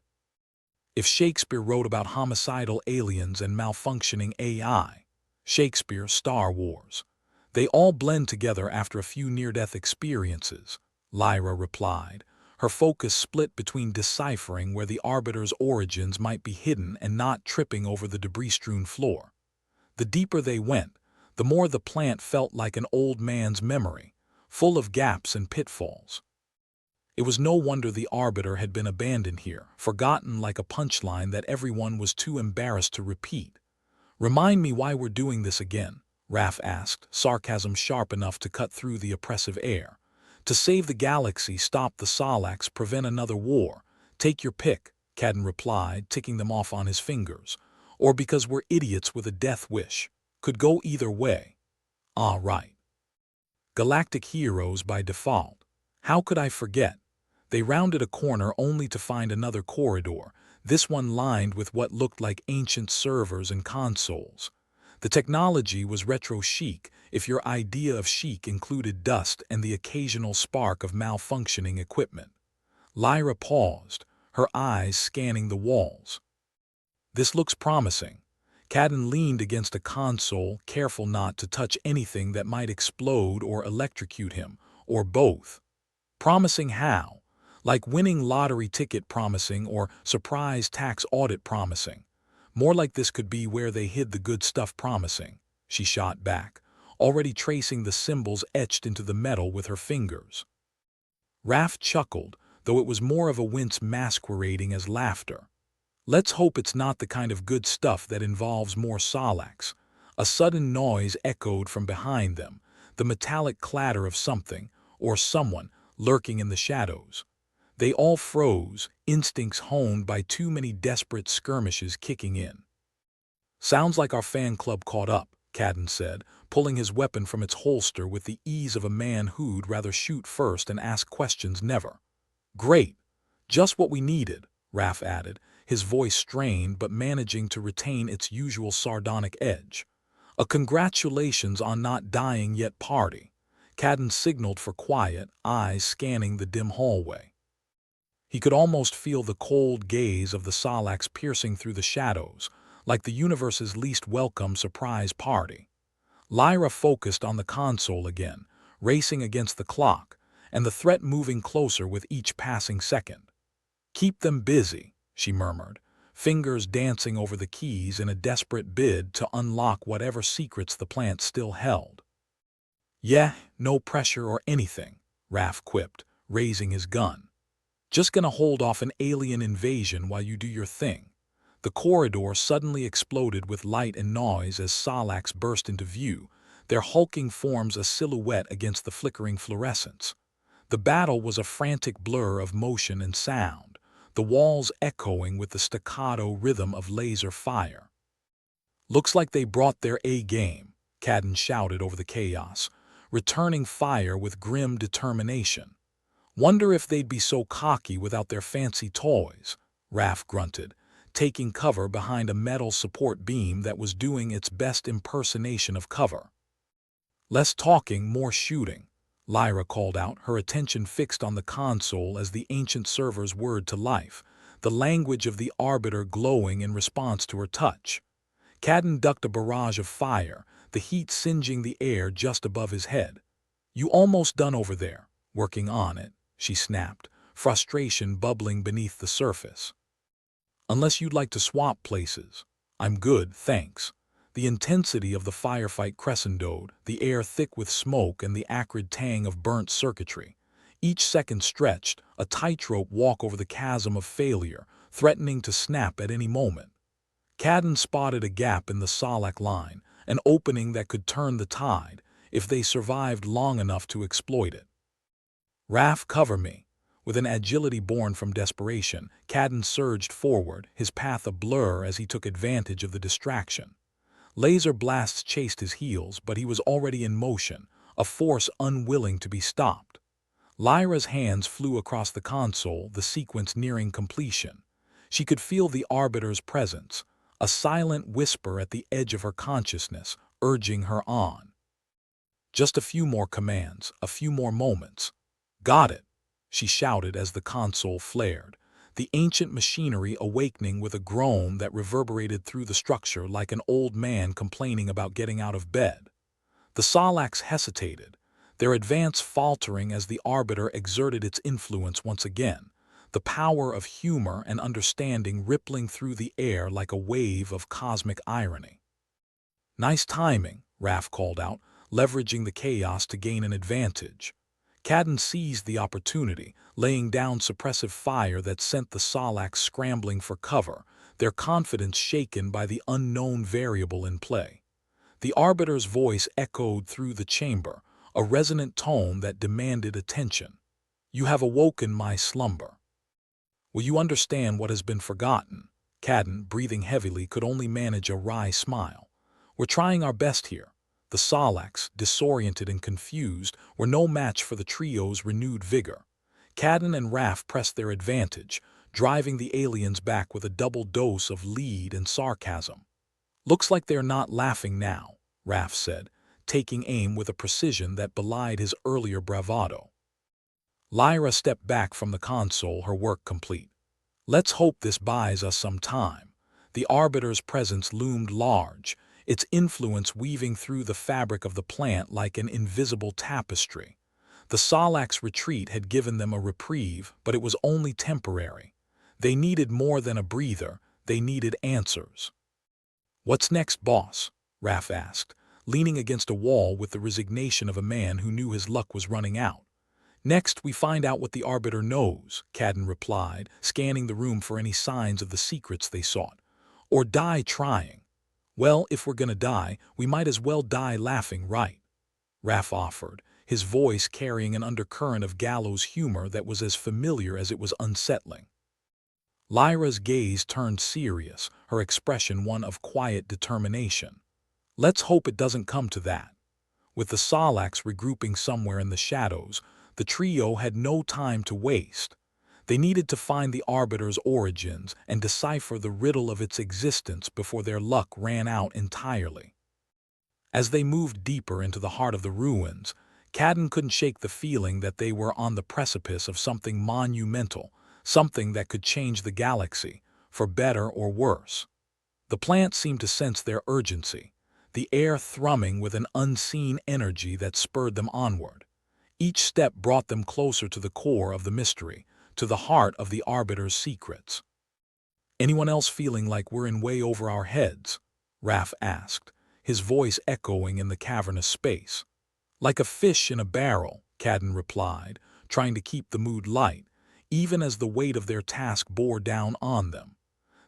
If Shakespeare wrote about homicidal aliens and malfunctioning AI, Shakespeare, Star Wars. They all blend together after a few near-death experiences, Lyra replied, her focus split between deciphering where the Arbiter's origins might be hidden and not tripping over the debris-strewn floor. The deeper they went, the more the plant felt like an old man's memory, full of gaps and pitfalls. It was no wonder the Arbiter had been abandoned here, forgotten like a punchline that everyone was too embarrassed to repeat. "Remind me why we're doing this again," Raph asked, sarcasm sharp enough to cut through the oppressive air. "To save the galaxy, stop the Salax, prevent another war. Take your pick," Cadden replied, ticking them off on his fingers. "Or because we're idiots with a death wish. Could go either way." "Ah, right. Galactic heroes by default. How could I forget?" They rounded a corner only to find another corridor, this one lined with what looked like ancient servers and consoles. The technology was retro-chic, if your idea of chic included dust and the occasional spark of malfunctioning equipment. Lyra paused, her eyes scanning the walls. "This looks promising." Cadden leaned against a console, careful not to touch anything that might explode or electrocute him, or both. "Promising how? Like winning lottery ticket promising or surprise tax audit promising? More like this could be where they hid the good stuff promising," she shot back, already tracing the symbols etched into the metal with her fingers. Raph chuckled, though it was more of a wince masquerading as laughter. "Let's hope it's not the kind of good stuff that involves more Salax." A sudden noise echoed from behind them, the metallic clatter of something, or someone, lurking in the shadows. They all froze, instincts honed by too many desperate skirmishes kicking in. "Sounds like our fan club caught up," Cadden said, pulling his weapon from its holster with the ease of a man who'd rather shoot first and ask questions never. "Great. Just what we needed," Raph added, his voice strained but managing to retain its usual sardonic edge. "A congratulations on not dying yet party." Cadden signaled for quiet, eyes scanning the dim hallway. He could almost feel the cold gaze of the Salax piercing through the shadows, like the universe's least welcome surprise party. Lyra focused on the console again, racing against the clock, and the threat moving closer with each passing second. "Keep them busy," she murmured, fingers dancing over the keys in a desperate bid to unlock whatever secrets the plant still held. "Yeah, no pressure or anything," Raph quipped, raising his gun. "Just gonna hold off an alien invasion while you do your thing." The corridor suddenly exploded with light and noise as Salax burst into view, their hulking forms a silhouette against the flickering fluorescence. The battle was a frantic blur of motion and sound, the walls echoing with the staccato rhythm of laser fire. "Looks like they brought their A-game," Cadden shouted over the chaos, returning fire with grim determination. "Wonder if they'd be so cocky without their fancy toys," Raph grunted, taking cover behind a metal support beam that was doing its best impersonation of cover. "Less talking, more shooting," Lyra called out, her attention fixed on the console as the ancient server's word to life, the language of the Arbiter glowing in response to her touch. Cadden ducked a barrage of fire, the heat singeing the air just above his head. "You almost done over there, working on it," she snapped, frustration bubbling beneath the surface. "Unless you'd like to swap places." "I'm good, thanks." The intensity of the firefight crescendoed, the air thick with smoke and the acrid tang of burnt circuitry. Each second stretched, a tightrope walk over the chasm of failure, threatening to snap at any moment. Cadden spotted a gap in the Salak line, an opening that could turn the tide, if they survived long enough to exploit it. "Raf, cover me." With an agility born from desperation, Cadden surged forward, his path a blur as he took advantage of the distraction. Laser blasts chased his heels, but he was already in motion, a force unwilling to be stopped. Lyra's hands flew across the console, the sequence nearing completion. She could feel the Arbiter's presence, a silent whisper at the edge of her consciousness, urging her on. Just a few more commands, a few more moments. "Got it," she shouted as the console flared, the ancient machinery awakening with a groan that reverberated through the structure like an old man complaining about getting out of bed. The Salaks hesitated, their advance faltering as the Arbiter exerted its influence once again, the power of humor and understanding rippling through the air like a wave of cosmic irony. "Nice timing," Raf called out, leveraging the chaos to gain an advantage. Cadden seized the opportunity, laying down suppressive fire that sent the Salaks scrambling for cover, their confidence shaken by the unknown variable in play. The Arbiter's voice echoed through the chamber, a resonant tone that demanded attention. "You have awoken my slumber. Will you understand what has been forgotten?" Cadden, breathing heavily, could only manage a wry smile. "We're trying our best here." The Salaks, disoriented and confused, were no match for the trio's renewed vigor. Cadden and Raf pressed their advantage, driving the aliens back with a double dose of lead and sarcasm. "Looks like they're not laughing now," Raf said, taking aim with a precision that belied his earlier bravado. Lyra stepped back from the console, her work complete. "Let's hope this buys us some time." The Arbiter's presence loomed large, its influence weaving through the fabric of the plant like an invisible tapestry. The Salak's retreat had given them a reprieve, but it was only temporary. They needed more than a breather, they needed answers. "What's next, boss?" Raf asked, leaning against a wall with the resignation of a man who knew his luck was running out. "Next, we find out what the Arbiter knows," Cadden replied, scanning the room for any signs of the secrets they sought. "Or die trying." "Well, if we're gonna die, we might as well die laughing, right?" Raf offered, his voice carrying an undercurrent of gallows humor that was as familiar as it was unsettling. Lyra's gaze turned serious, her expression one of quiet determination. "Let's hope it doesn't come to that." With the Salaks regrouping somewhere in the shadows, the trio had no time to waste. They needed to find the Arbiter's origins and decipher the riddle of its existence before their luck ran out entirely. As they moved deeper into the heart of the ruins, Cadden couldn't shake the feeling that they were on the precipice of something monumental, something that could change the galaxy, for better or worse. The plant seemed to sense their urgency, the air thrumming with an unseen energy that spurred them onward. Each step brought them closer to the core of the mystery, to the heart of the Arbiter's secrets. "Anyone else feeling like we're in way over our heads?" Raf asked, his voice echoing in the cavernous space. "Like a fish in a barrel," Cadden replied, trying to keep the mood light, even as the weight of their task bore down on them.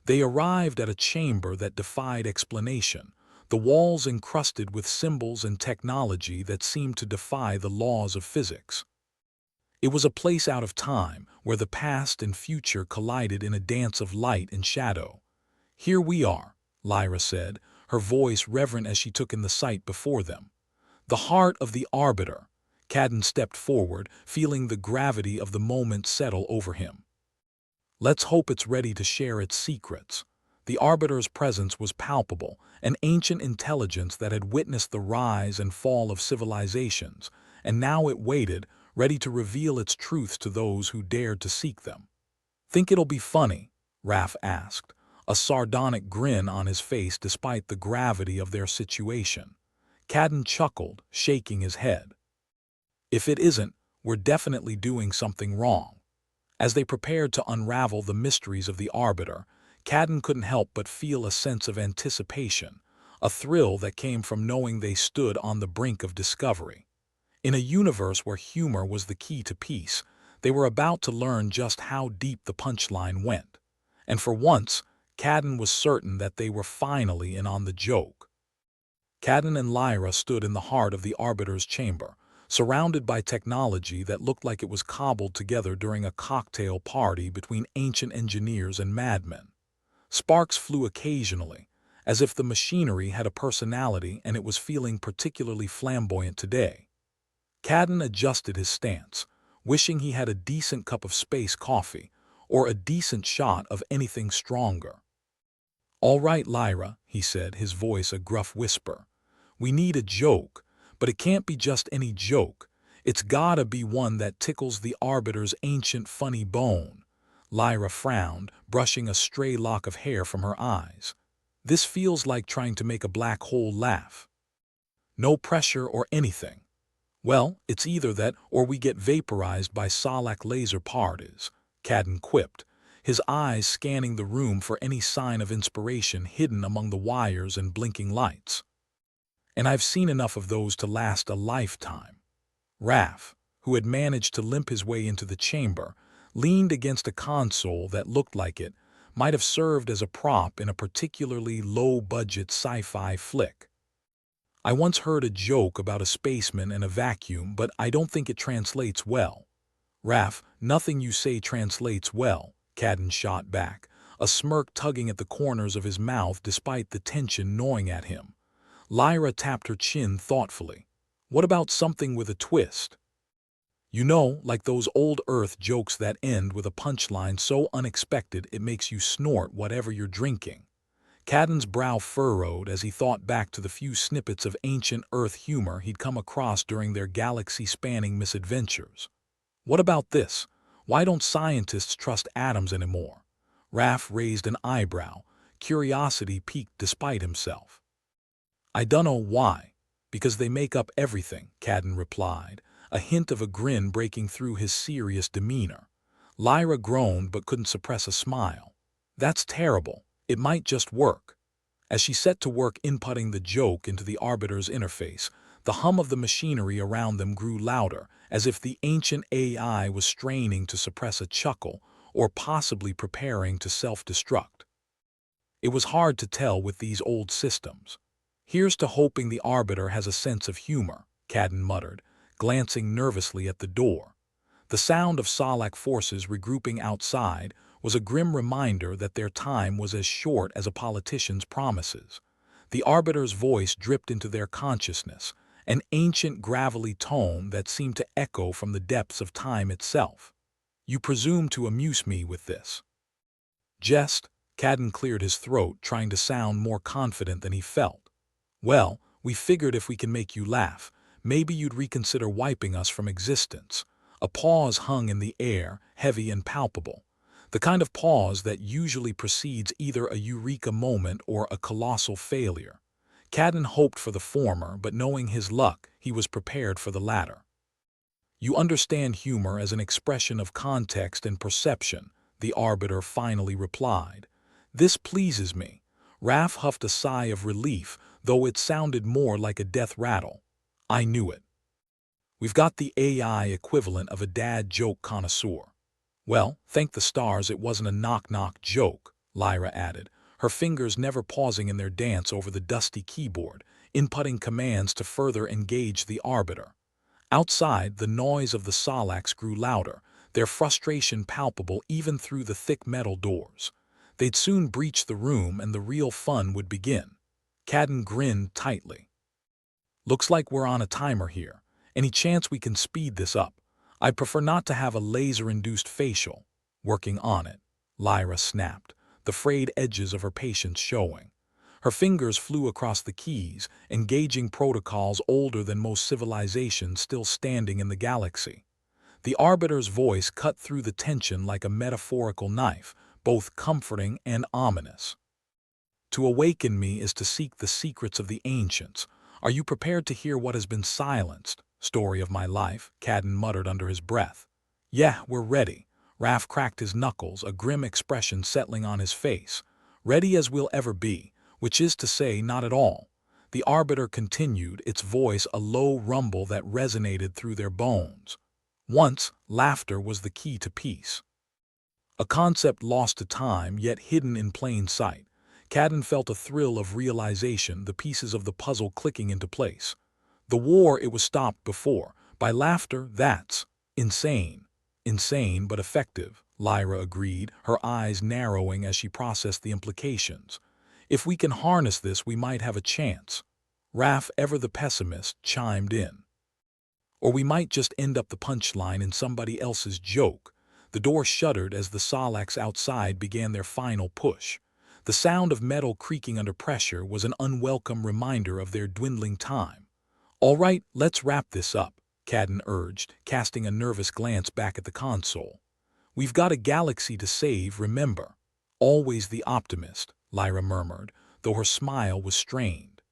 They arrived at a chamber that defied explanation, the walls encrusted with symbols and technology that seemed to defy the laws of physics. It was a place out of time, where the past and future collided in a dance of light and shadow. "Here we are," Lyra said, her voice reverent as she took in the sight before them. "The heart of the Arbiter." Cadden stepped forward, feeling the gravity of the moment settle over him. "Let's hope it's ready to share its secrets." The Arbiter's presence was palpable, an ancient intelligence that had witnessed the rise and fall of civilizations, and now it waited, ready to reveal its truths to those who dared to seek them. "Think it'll be funny?" Raf asked, a sardonic grin on his face despite the gravity of their situation. Cadden chuckled, shaking his head. "If it isn't, we're definitely doing something wrong." As they prepared to unravel the mysteries of the Arbiter, Cadden couldn't help but feel a sense of anticipation, a thrill that came from knowing they stood on the brink of discovery. In a universe where humor was the key to peace, they were about to learn just how deep the punchline went. And for once, Cadden was certain that they were finally in on the joke. Cadden and Lyra stood in the heart of the Arbiter's chamber, surrounded by technology that looked like it was cobbled together during a cocktail party between ancient engineers and madmen. Sparks flew occasionally, as if the machinery had a personality and it was feeling particularly flamboyant today. Cadden adjusted his stance, wishing he had a decent cup of space coffee, or a decent shot of anything stronger. "All right, Lyra," he said, his voice a gruff whisper. "We need a joke, but it can't be just any joke. It's gotta be one that tickles the Arbiter's ancient funny bone." Lyra frowned, brushing a stray lock of hair from her eyes. "This feels like trying to make a black hole laugh. No pressure or anything." "Well, it's either that or we get vaporized by Salak laser parties," Cadden quipped, his eyes scanning the room for any sign of inspiration hidden among the wires and blinking lights. "And I've seen enough of those to last a lifetime." Raph, who had managed to limp his way into the chamber, leaned against a console that looked like it might have served as a prop in a particularly low-budget sci-fi flick. "I once heard a joke about a spaceman and a vacuum, but I don't think it translates well." "Raph, nothing you say translates well," Cadden shot back, a smirk tugging at the corners of his mouth despite the tension gnawing at him. Lyra tapped her chin thoughtfully. "What about something with a twist? You know, like those old Earth jokes that end with a punchline so unexpected it makes you snort whatever you're drinking." Cadden's brow furrowed as he thought back to the few snippets of ancient Earth humor he'd come across during their galaxy-spanning misadventures. "What about this? Why don't scientists trust atoms anymore?" Raph raised an eyebrow, curiosity piqued despite himself. "I dunno why. Because they make up everything," Cadden replied, a hint of a grin breaking through his serious demeanor. Lyra groaned but couldn't suppress a smile. "That's terrible. It might just work." As she set to work inputting the joke into the Arbiter's interface, the hum of the machinery around them grew louder, as if the ancient AI was straining to suppress a chuckle or possibly preparing to self-destruct. It was hard to tell with these old systems. "Here's to hoping the Arbiter has a sense of humor," Cadden muttered, glancing nervously at the door. The sound of Salak forces regrouping outside was a grim reminder that their time was as short as a politician's promises. The Arbiter's voice dripped into their consciousness, an ancient gravelly tone that seemed to echo from the depths of time itself. "You presume to amuse me with this jest?" Cadden cleared his throat, trying to sound more confident than he felt. "Well, we figured if we can make you laugh, maybe you'd reconsider wiping us from existence." A pause hung in the air, heavy and palpable. The kind of pause that usually precedes either a eureka moment or a colossal failure. Cadden hoped for the former, but knowing his luck, he was prepared for the latter. "You understand humor as an expression of context and perception," the Arbiter finally replied. "This pleases me." Raph huffed a sigh of relief, though it sounded more like a death rattle. "I knew it. We've got the AI equivalent of a dad joke connoisseur." "Well, thank the stars it wasn't a knock-knock joke," Lyra added, her fingers never pausing in their dance over the dusty keyboard, inputting commands to further engage the Arbiter. Outside, the noise of the Salaks grew louder, their frustration palpable even through the thick metal doors. They'd soon breach the room and the real fun would begin. Cadden grinned tightly. "Looks like we're on a timer here. Any chance we can speed this up? I'd prefer not to have a laser-induced facial." "Working on it," Lyra snapped, the frayed edges of her patience showing. Her fingers flew across the keys, engaging protocols older than most civilizations still standing in the galaxy. The Arbiter's voice cut through the tension like a metaphorical knife, both comforting and ominous. "To awaken me is to seek the secrets of the ancients. Are you prepared to hear what has been silenced? Story of my life," Cadden muttered under his breath. "Yeah, we're ready." Raph cracked his knuckles, a grim expression settling on his face. "Ready as we'll ever be, which is to say not at all." The Arbiter continued, its voice a low rumble that resonated through their bones. "Once, laughter was the key to peace." A concept lost to time, yet hidden in plain sight. Cadden felt a thrill of realization, the pieces of the puzzle clicking into place. The war, it was stopped before. By laughter, that's insane. Insane, but effective, Lyra agreed, her eyes narrowing as she processed the implications. If we can harness this, we might have a chance. Raph, ever the pessimist, chimed in. Or we might just end up the punchline in somebody else's joke. The door shuddered as the Sarlaccs outside began their final push. The sound of metal creaking under pressure was an unwelcome reminder of their dwindling time. "All right, let's wrap this up," Cadden urged, casting a nervous glance back at the console. "We've got a galaxy to save, remember." "Always the optimist," Lyra murmured, though her smile was strained.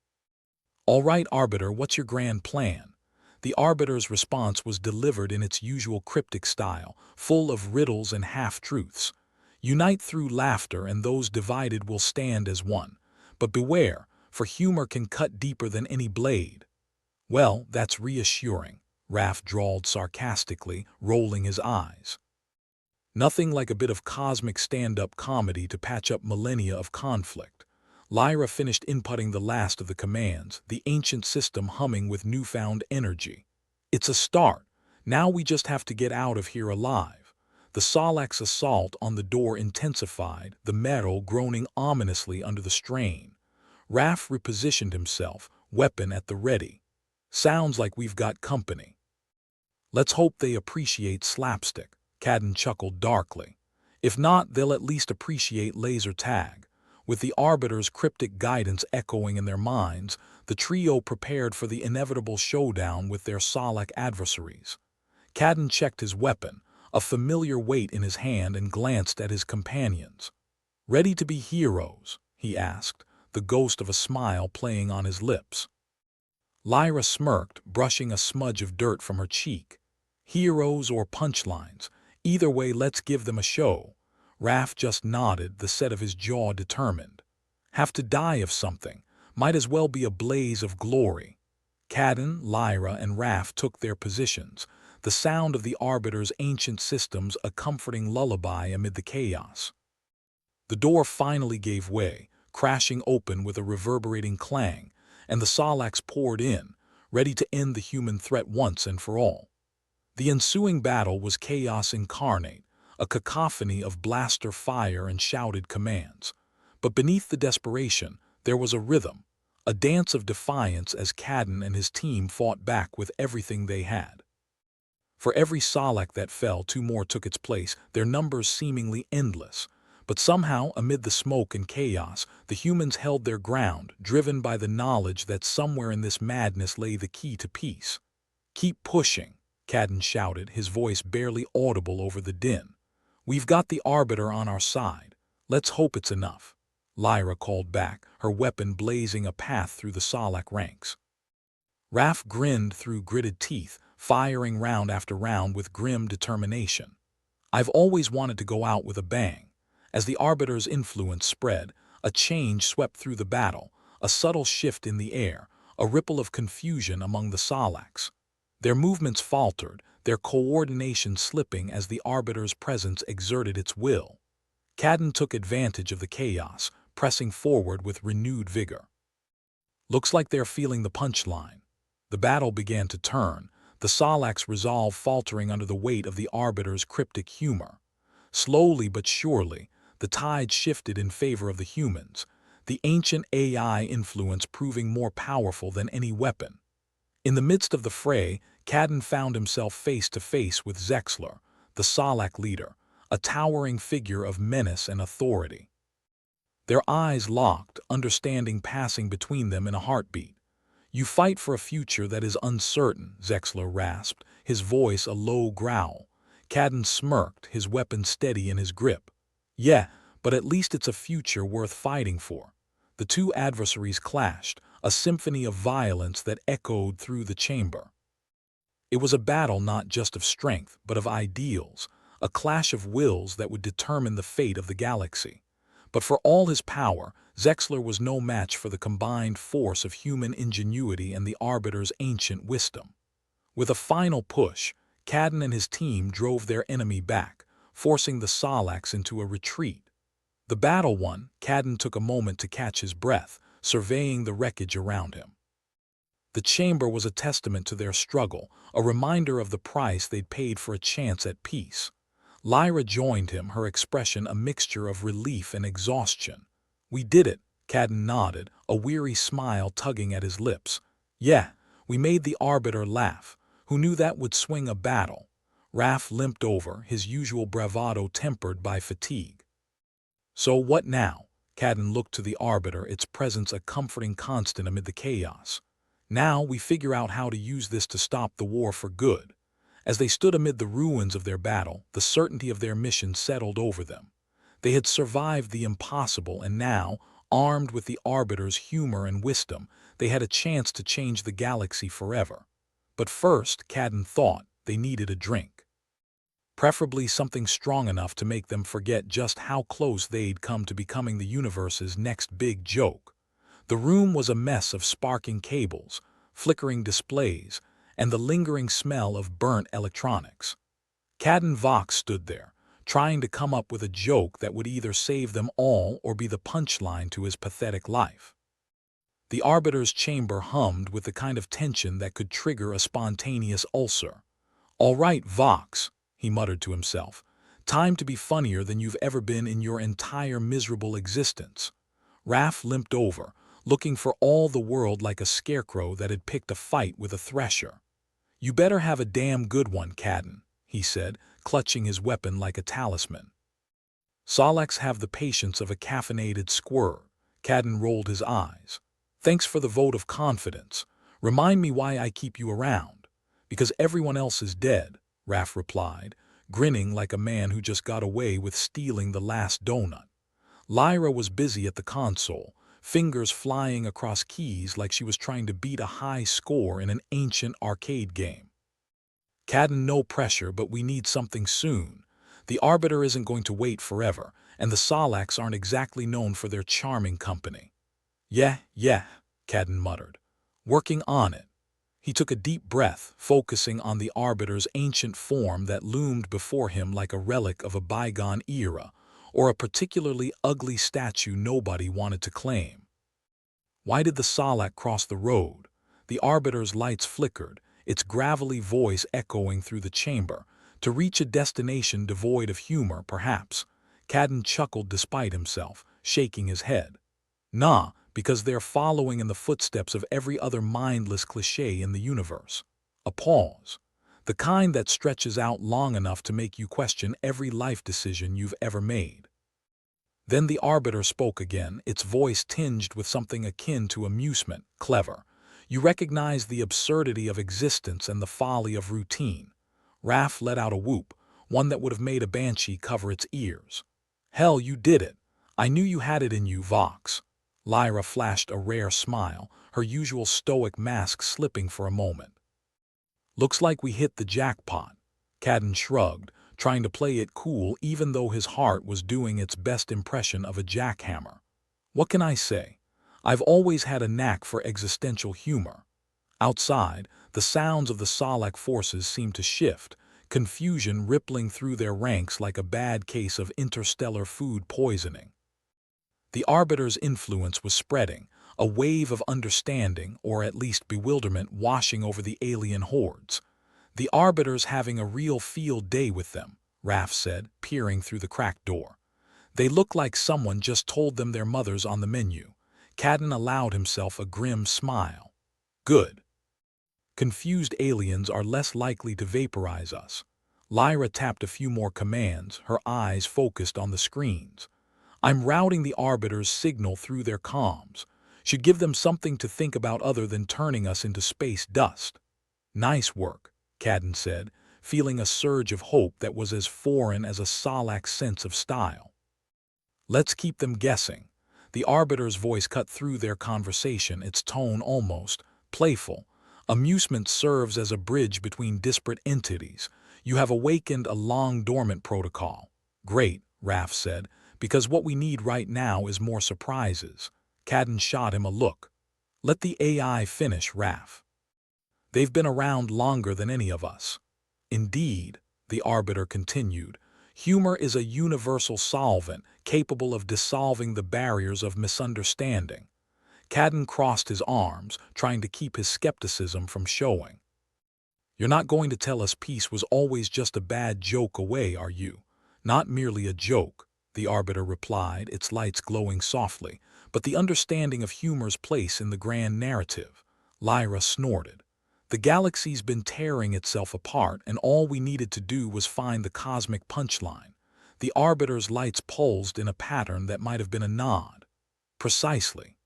"All right, Arbiter, what's your grand plan?" The Arbiter's response was delivered in its usual cryptic style, full of riddles and half-truths. "Unite through laughter, and those divided will stand as one. But beware, for humor can cut deeper than any blade." "Well, that's reassuring," Raph drawled sarcastically, rolling his eyes. Nothing like a bit of cosmic stand-up comedy to patch up millennia of conflict. Lyra finished inputting the last of the commands, the ancient system humming with newfound energy. "It's a start. Now we just have to get out of here alive." The Sarlacc's assault on the door intensified, the metal groaning ominously under the strain. Raph repositioned himself, weapon at the ready. "Sounds like we've got company." "Let's hope they appreciate slapstick," Cadden chuckled darkly. "If not, they'll at least appreciate laser tag." With the Arbiter's cryptic guidance echoing in their minds, the trio prepared for the inevitable showdown with their Sarlacc adversaries. Cadden checked his weapon, a familiar weight in his hand, and glanced at his companions. "Ready to be heroes?" he asked, the ghost of a smile playing on his lips. Lyra smirked, brushing a smudge of dirt from her cheek. "Heroes or punchlines, either way, let's give them a show." Raph just nodded, the set of his jaw determined. "Have to die of something. Might as well be a blaze of glory." Cadden, Lyra, and Raph took their positions, the sound of the Arbiter's ancient systems a comforting lullaby amid the chaos. The door finally gave way, crashing open with a reverberating clang, and the Sarlaccs poured in, ready to end the human threat once and for all. The ensuing battle was chaos incarnate, a cacophony of blaster fire and shouted commands. But beneath the desperation, there was a rhythm, a dance of defiance as Cadden and his team fought back with everything they had. For every Sarlacc that fell, two more took its place, their numbers seemingly endless. But somehow, amid the smoke and chaos, the humans held their ground, driven by the knowledge that somewhere in this madness lay the key to peace. "Keep pushing," Cadden shouted, his voice barely audible over the din. "We've got the Arbiter on our side. Let's hope it's enough." Lyra called back, her weapon blazing a path through the Sarlacc ranks. Raph grinned through gritted teeth, firing round after round with grim determination. "I've always wanted to go out with a bang." As the Arbiter's influence spread, a change swept through the battle, a subtle shift in the air, a ripple of confusion among the Sarlaccs. Their movements faltered, their coordination slipping as the Arbiter's presence exerted its will. Cadden took advantage of the chaos, pressing forward with renewed vigor. "Looks like they're feeling the punchline." The battle began to turn, the Sarlacc's resolve faltering under the weight of the Arbiter's cryptic humor. Slowly but surely, the tide shifted in favor of the humans, the ancient AI influence proving more powerful than any weapon. In the midst of the fray, Cadden found himself face to face with Zexler, the Sarlacc leader, a towering figure of menace and authority. Their eyes locked, understanding passing between them in a heartbeat. "You fight for a future that is uncertain," Zexler rasped, his voice a low growl. Cadden smirked, his weapon steady in his grip. "Yeah, but at least it's a future worth fighting for." The two adversaries clashed, a symphony of violence that echoed through the chamber. It was a battle not just of strength, but of ideals, a clash of wills that would determine the fate of the galaxy. But for all his power, Zexler was no match for the combined force of human ingenuity and the Arbiter's ancient wisdom. With a final push, Cadden and his team drove their enemy back, forcing the Sarlaccs into a retreat. The battle won, Cadden took a moment to catch his breath, surveying the wreckage around him. The chamber was a testament to their struggle, a reminder of the price they'd paid for a chance at peace. Lyra joined him, her expression a mixture of relief and exhaustion. "We did it," Cadden nodded, a weary smile tugging at his lips. "Yeah, we made the Arbiter laugh. Who knew that would swing a battle?" Raph limped over, his usual bravado tempered by fatigue. "So what now?" Cadden looked to the Arbiter, its presence a comforting constant amid the chaos. "Now we figure out how to use this to stop the war for good." As they stood amid the ruins of their battle, the certainty of their mission settled over them. They had survived the impossible, and now, armed with the Arbiter's humor and wisdom, they had a chance to change the galaxy forever. But first, Cadden thought, they needed a drink. Preferably something strong enough to make them forget just how close they'd come to becoming the universe's next big joke. The room was a mess of sparking cables, flickering displays, and the lingering smell of burnt electronics. Cadden Vox stood there, trying to come up with a joke that would either save them all or be the punchline to his pathetic life. The Arbiter's chamber hummed with the kind of tension that could trigger a spontaneous ulcer. "All right, Vox," he muttered to himself. "Time to be funnier than you've ever been in your entire miserable existence." Raph limped over, looking for all the world like a scarecrow that had picked a fight with a thresher. "You better have a damn good one, Cadden," he said, clutching his weapon like a talisman. "Sarlaccs have the patience of a caffeinated squirt." Cadden rolled his eyes. "Thanks for the vote of confidence. Remind me why I keep you around." "Because everyone else is dead," Raph replied, grinning like a man who just got away with stealing the last donut. Lyra was busy at the console, fingers flying across keys like she was trying to beat a high score in an ancient arcade game. "Cadden, no pressure, but we need something soon. The Arbiter isn't going to wait forever, and the Sarlaccs aren't exactly known for their charming company." Yeah, Cadden muttered. "Working on it." He took a deep breath, focusing on the Arbiter's ancient form that loomed before him like a relic of a bygone era, or a particularly ugly statue nobody wanted to claim. Why did the Sarlacc cross the road? The Arbiter's lights flickered, its gravelly voice echoing through the chamber. To reach a destination devoid of humor, perhaps. Cadden chuckled despite himself, shaking his head. "Nah, because they're following in the footsteps of every other mindless cliché in the universe." A pause. The kind that stretches out long enough to make you question every life decision you've ever made. Then the Arbiter spoke again, its voice tinged with something akin to amusement. "Clever. You recognize the absurdity of existence and the folly of routine." Raph let out a whoop, one that would have made a banshee cover its ears. "Hell, you did it. I knew you had it in you, Vox." Lyra flashed a rare smile, her usual stoic mask slipping for a moment. "Looks like we hit the jackpot." Cadden shrugged, trying to play it cool even though his heart was doing its best impression of a jackhammer. "What can I say? I've always had a knack for existential humor." Outside, the sounds of the Sarlacc forces seemed to shift, confusion rippling through their ranks like a bad case of interstellar food poisoning. The Arbiter's influence was spreading, a wave of understanding, or at least bewilderment, washing over the alien hordes. "The Arbiter's having a real field day with them," Raph said, peering through the cracked door. "They look like someone just told them their mother's on the menu." Cadden allowed himself a grim smile. "Good. Confused aliens are less likely to vaporize us." Lyra tapped a few more commands, her eyes focused on the screens. "I'm routing the Arbiter's signal through their comms. Should give them something to think about other than turning us into space dust." "Nice work," Cadden said, feeling a surge of hope that was as foreign as a Sarlacc's sense of style. "Let's keep them guessing." The Arbiter's voice cut through their conversation, its tone almost playful. "Amusement serves as a bridge between disparate entities. You have awakened a long-dormant protocol." "Great," Raph said, "because what we need right now is more surprises." Cadden shot him a look. "Let the AI finish, Raph. They've been around longer than any of us." "Indeed," the Arbiter continued, Humor is a universal solvent capable of dissolving the barriers of misunderstanding. Cadden crossed his arms, trying to keep his skepticism from showing. You're not going to tell us peace was always just a bad joke away, are you? Not merely a joke, the Arbiter replied, its lights glowing softly, but the understanding of humor's place in the grand narrative. Lyra snorted. The galaxy's been tearing itself apart, and all we needed to do was find the cosmic punchline. The Arbiter's lights pulsed in a pattern that might have been a nod. Precisely.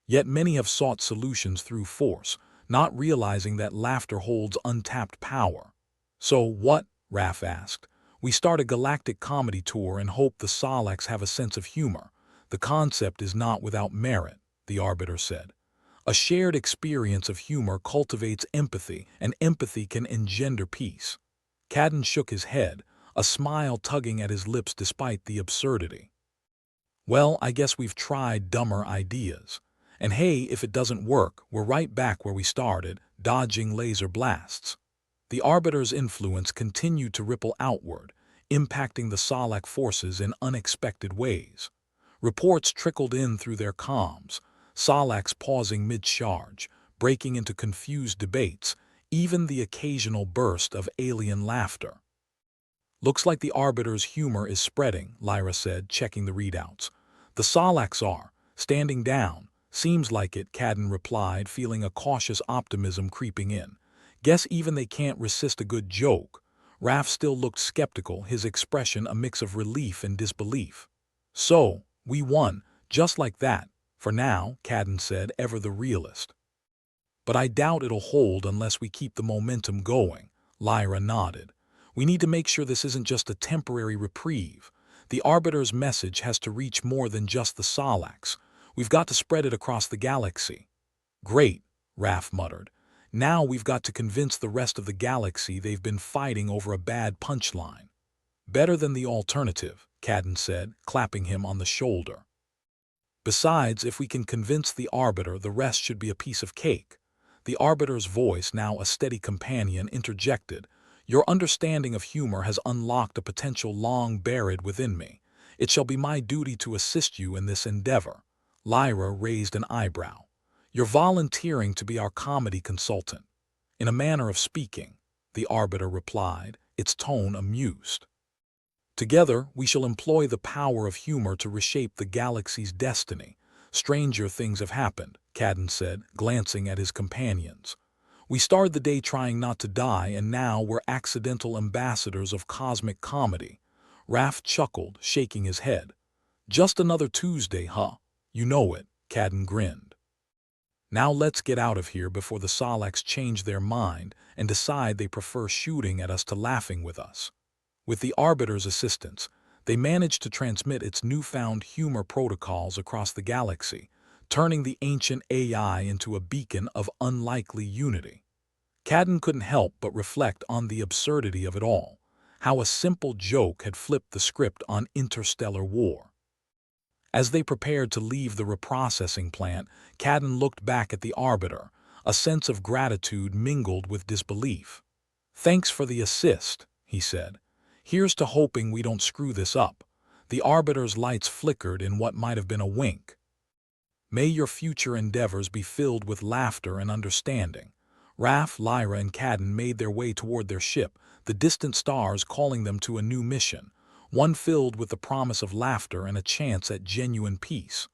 Yet many have sought solutions through force, not realizing that laughter holds untapped power. So what? Raph asked. We start a galactic comedy tour and hope the Solax have a sense of humor. The concept is not without merit, the Arbiter said. A shared experience of humor cultivates empathy, and empathy can engender peace. Cadden shook his head, a smile tugging at his lips despite the absurdity. Well, I guess we've tried dumber ideas. And hey, if it doesn't work, we're right back where we started, dodging laser blasts. The Arbiter's influence continued to ripple outward, impacting the Solak forces in unexpected ways. Reports trickled in through their comms, Solaks pausing mid-charge, breaking into confused debates, even the occasional burst of alien laughter. Looks like the Arbiter's humor is spreading, Lyra said, checking the readouts. The Solaks are, standing down. Seems like it, Cadden replied, feeling a cautious optimism creeping in. Guess even they can't resist a good joke. Raph still looked skeptical, his expression a mix of relief and disbelief. So, we won, just like that. For now, Cadden said, ever the realist. But I doubt it'll hold unless we keep the momentum going, Lyra nodded. We need to make sure this isn't just a temporary reprieve. The Arbiter's message has to reach more than just the Solaks. We've got to spread it across the galaxy. Great, Raph muttered. Now we've got to convince the rest of the galaxy they've been fighting over a bad punchline. Better than the alternative, Cadden said, clapping him on the shoulder. Besides, if we can convince the Arbiter, the rest should be a piece of cake. The Arbiter's voice, now a steady companion, interjected. Your understanding of humor has unlocked a potential long buried within me. It shall be my duty to assist you in this endeavor. Lyra raised an eyebrow. You're volunteering to be our comedy consultant. In a manner of speaking, the Arbiter replied, its tone amused. Together, we shall employ the power of humor to reshape the galaxy's destiny. Stranger things have happened, Cadden said, glancing at his companions. We started the day trying not to die, and now we're accidental ambassadors of cosmic comedy. Raph chuckled, shaking his head. Just another Tuesday, huh? You know it, Cadden grinned. Now let's get out of here before the Solaks change their mind and decide they prefer shooting at us to laughing with us. With the Arbiter's assistance, they managed to transmit its newfound humor protocols across the galaxy, turning the ancient AI into a beacon of unlikely unity. Cadden couldn't help but reflect on the absurdity of it all, how a simple joke had flipped the script on interstellar war. As they prepared to leave the reprocessing plant, Cadden looked back at the Arbiter, a sense of gratitude mingled with disbelief. Thanks for the assist, he said. Here's to hoping we don't screw this up. The Arbiter's lights flickered in what might have been a wink. May your future endeavors be filled with laughter and understanding. Raph, Lyra, and Cadden made their way toward their ship, the distant stars calling them to a new mission, one filled with the promise of laughter and a chance at genuine peace.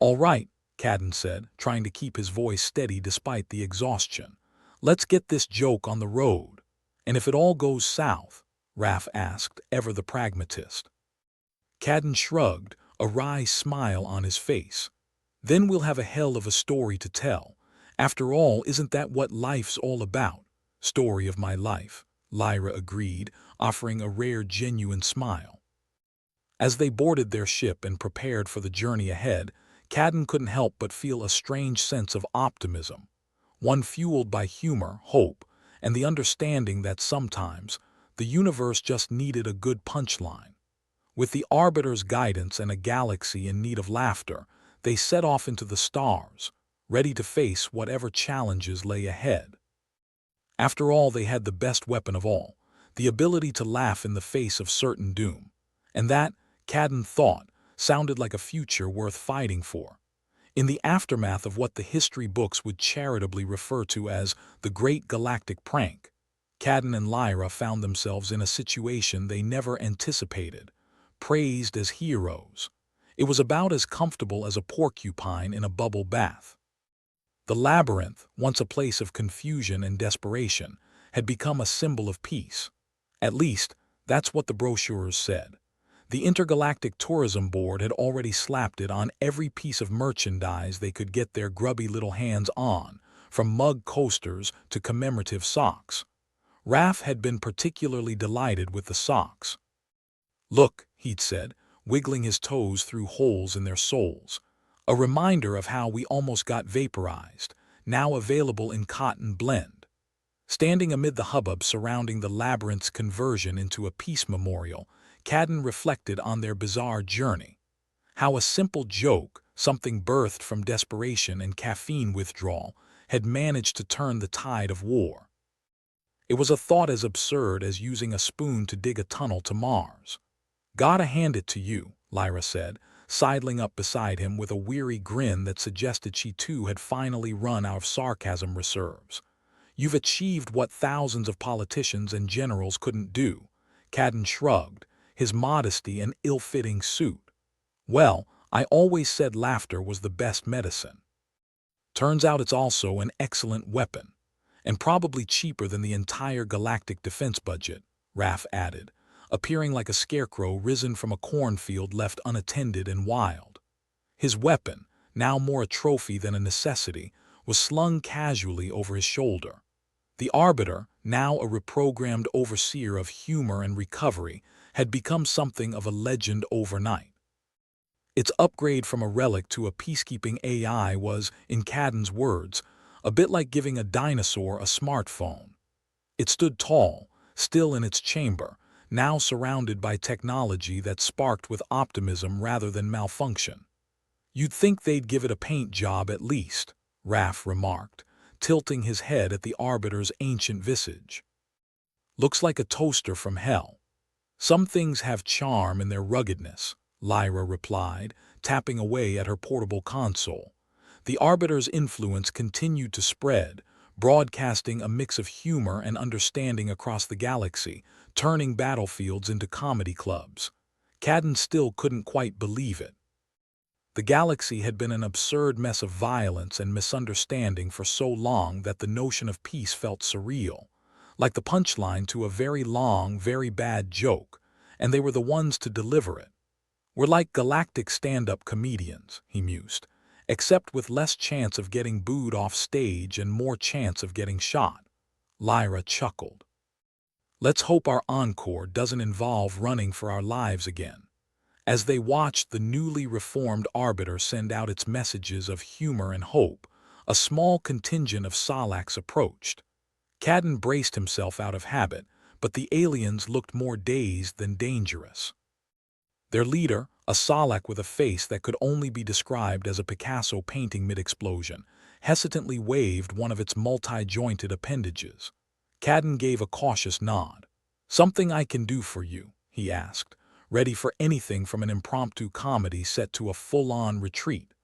All right, Cadden said, trying to keep his voice steady despite the exhaustion. Let's get this joke on the road. And if it all goes south, Raph asked, ever the pragmatist. Cadden shrugged, a wry smile on his face. Then we'll have a hell of a story to tell. After all, isn't that what life's all about? Story of my life, Lyra agreed, offering a rare genuine smile. As they boarded their ship and prepared for the journey ahead, Cadden couldn't help but feel a strange sense of optimism, one fueled by humor, hope, and the understanding that sometimes the universe just needed a good punchline. With the Arbiter's guidance and a galaxy in need of laughter, they set off into the stars, ready to face whatever challenges lay ahead. After all, they had the best weapon of all, the ability to laugh in the face of certain doom. And that, Cadden thought, sounded like a future worth fighting for. In the aftermath of what the history books would charitably refer to as the Great Galactic Prank, Cadden and Lyra found themselves in a situation they never anticipated, praised as heroes. It was about as comfortable as a porcupine in a bubble bath. The labyrinth, once a place of confusion and desperation, had become a symbol of peace. At least, that's what the brochures said. The Intergalactic Tourism Board had already slapped it on every piece of merchandise they could get their grubby little hands on, from mug coasters to commemorative socks. Raph had been particularly delighted with the socks. "Look," he'd said, wiggling his toes through holes in their soles. "A reminder of how we almost got vaporized, now available in cotton blend." Standing amid the hubbub surrounding the labyrinth's conversion into a peace memorial, Cadden reflected on their bizarre journey. How a simple joke, something birthed from desperation and caffeine withdrawal, had managed to turn the tide of war. It was a thought as absurd as using a spoon to dig a tunnel to Mars. "Gotta hand it to you," Lyra said, sidling up beside him with a weary grin that suggested she too had finally run out of sarcasm reserves. "You've achieved what thousands of politicians and generals couldn't do." Cadden shrugged, his modesty an ill-fitting suit. "Well, I always said laughter was the best medicine. Turns out it's also an excellent weapon, and probably cheaper than the entire galactic defense budget," Raph added, appearing like a scarecrow risen from a cornfield left unattended and wild. His weapon, now more a trophy than a necessity, was slung casually over his shoulder. The Arbiter, now a reprogrammed overseer of humor and recovery, had become something of a legend overnight. Its upgrade from a relic to a peacekeeping AI was, in Cadden's words, a bit like giving a dinosaur a smartphone. It stood tall, still in its chamber, now surrounded by technology that sparked with optimism rather than malfunction. "You'd think they'd give it a paint job at least," Raph remarked, tilting his head at the Arbiter's ancient visage. "Looks like a toaster from hell." "Some things have charm in their ruggedness," Lyra replied, tapping away at her portable console. The Arbiter's influence continued to spread, broadcasting a mix of humor and understanding across the galaxy, turning battlefields into comedy clubs. Cadden still couldn't quite believe it. The galaxy had been an absurd mess of violence and misunderstanding for so long that the notion of peace felt surreal, like the punchline to a very long, very bad joke, and they were the ones to deliver it. "We're like galactic stand-up comedians," he mused, "except with less chance of getting booed off stage and more chance of getting shot." Lyra chuckled. "Let's hope our encore doesn't involve running for our lives again." As they watched the newly reformed Arbiter send out its messages of humor and hope, a small contingent of Salax approached. Cadden braced himself out of habit, but the aliens looked more dazed than dangerous. Their leader, a Salak with a face that could only be described as a Picasso painting mid-explosion, hesitantly waved one of its multi-jointed appendages. Cadden gave a cautious nod. "Something I can do for you?" he asked, ready for anything from an impromptu comedy set to a full-on retreat.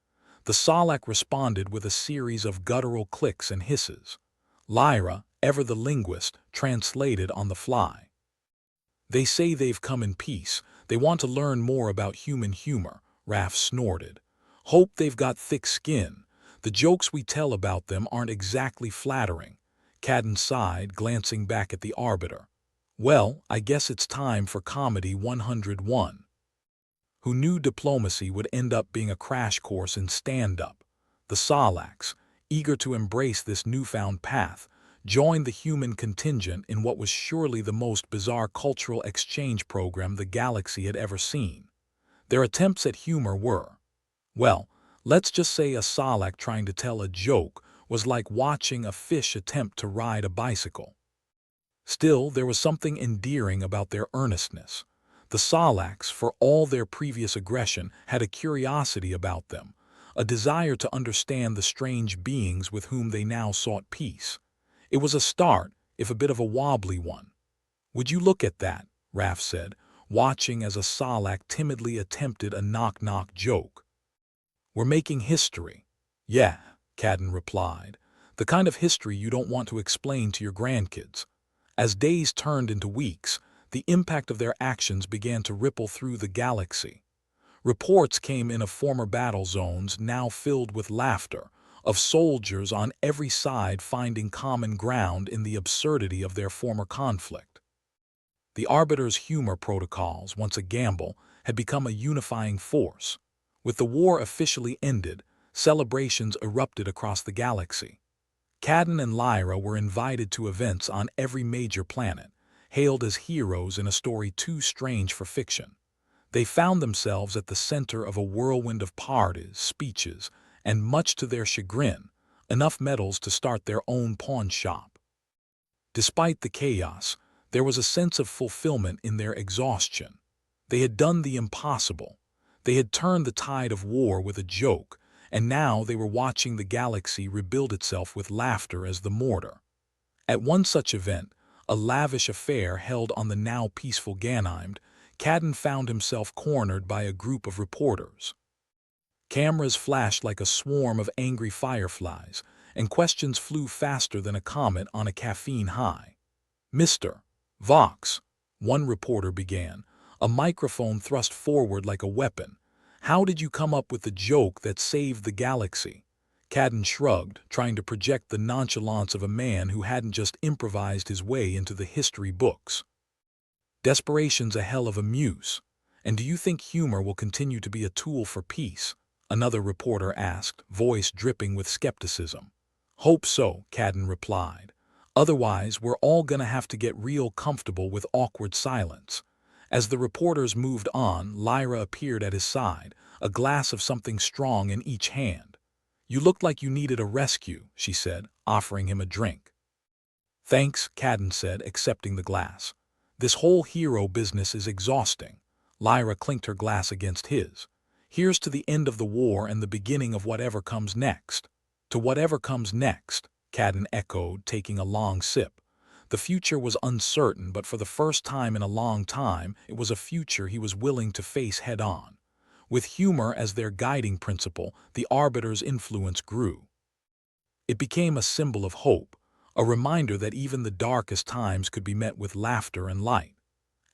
The Salak responded with a series of guttural clicks and hisses. Lyra, ever the linguist, translated on the fly. "They say they've come in peace. They want to learn more about human humor," Raph snorted. "Hope they've got thick skin. The jokes we tell about them aren't exactly flattering." Cadden sighed, glancing back at the Arbiter. "Well, I guess it's time for Comedy 101. Who knew diplomacy would end up being a crash course in stand-up? The Salax, eager to embrace this newfound path, joined the human contingent in what was surely the most bizarre cultural exchange program the galaxy had ever seen. Their attempts at humor were, well, let's just say a Salak trying to tell a joke was like watching a fish attempt to ride a bicycle. Still, there was something endearing about their earnestness. The Salax, for all their previous aggression, had a curiosity about them, a desire to understand the strange beings with whom they now sought peace. It was a start, if a bit of a wobbly one. "Would you look at that?" Raph said, watching as a Sarlacc timidly attempted a knock-knock joke. "We're making history." "Yeah," Cadden replied, "the kind of history you don't want to explain to your grandkids." As days turned into weeks, the impact of their actions began to ripple through the galaxy. Reports came in of former battle zones now filled with laughter, of soldiers on every side finding common ground in the absurdity of their former conflict. The Arbiter's humor protocols, once a gamble, had become a unifying force. With the war officially ended, celebrations erupted across the galaxy. Cadden and Lyra were invited to events on every major planet, hailed as heroes in a story too strange for fiction. They found themselves at the center of a whirlwind of parties, speeches, and much to their chagrin, enough medals to start their own pawn shop. Despite the chaos, there was a sense of fulfillment in their exhaustion. They had done the impossible. They had turned the tide of war with a joke, and now they were watching the galaxy rebuild itself with laughter as the mortar. At one such event, a lavish affair held on the now peaceful Ganymede, Cadden found himself cornered by a group of reporters. Cameras flashed like a swarm of angry fireflies, and questions flew faster than a comet on a caffeine high. "Mr. Vox," one reporter began, a microphone thrust forward like a weapon, "how did you come up with the joke that saved the galaxy?" Cadden shrugged, trying to project the nonchalance of a man who hadn't just improvised his way into the history books. "Desperation's a hell of a muse. And do you think humor will continue to be a tool for peace?" another reporter asked, voice dripping with skepticism. "Hope so," Cadden replied. "Otherwise, we're all gonna have to get real comfortable with awkward silence." As the reporters moved on, Lyra appeared at his side, a glass of something strong in each hand. "You looked like you needed a rescue," she said, offering him a drink. "Thanks," Cadden said, accepting the glass. "This whole hero business is exhausting." Lyra clinked her glass against his. "Here's to the end of the war and the beginning of whatever comes next." "To whatever comes next," Cadden echoed, taking a long sip. The future was uncertain, but for the first time in a long time, it was a future he was willing to face head-on. With humor as their guiding principle, the Arbiter's influence grew. It became a symbol of hope, a reminder that even the darkest times could be met with laughter and light.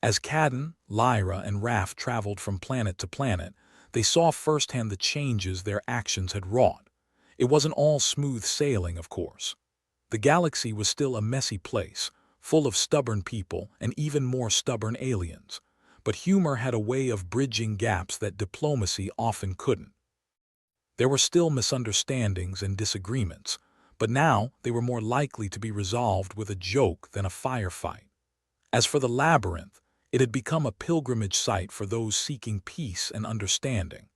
As Cadden, Lyra, and Raph traveled from planet to planet, they saw firsthand the changes their actions had wrought. It wasn't all smooth sailing, of course. The galaxy was still a messy place, full of stubborn people and even more stubborn aliens. But humor had a way of bridging gaps that diplomacy often couldn't. There were still misunderstandings and disagreements, but now they were more likely to be resolved with a joke than a firefight. As for the labyrinth, it had become a pilgrimage site for those seeking peace and understanding.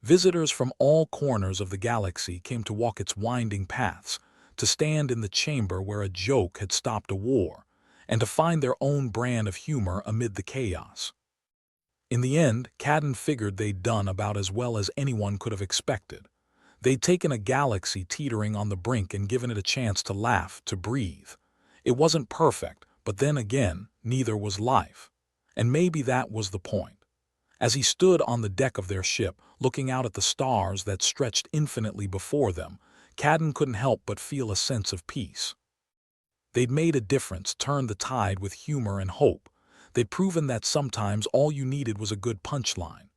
Visitors from all corners of the galaxy came to walk its winding paths, to stand in the chamber where a joke had stopped a war, and to find their own brand of humor amid the chaos. In the end, Cadden figured they'd done about as well as anyone could have expected. They'd taken a galaxy teetering on the brink and given it a chance to laugh, to breathe. It wasn't perfect, but then again, neither was life. And maybe that was the point. As he stood on the deck of their ship, looking out at the stars that stretched infinitely before them, Cadden couldn't help but feel a sense of peace. They'd made a difference, turned the tide with humor and hope. They'd proven that sometimes all you needed was a good punchline.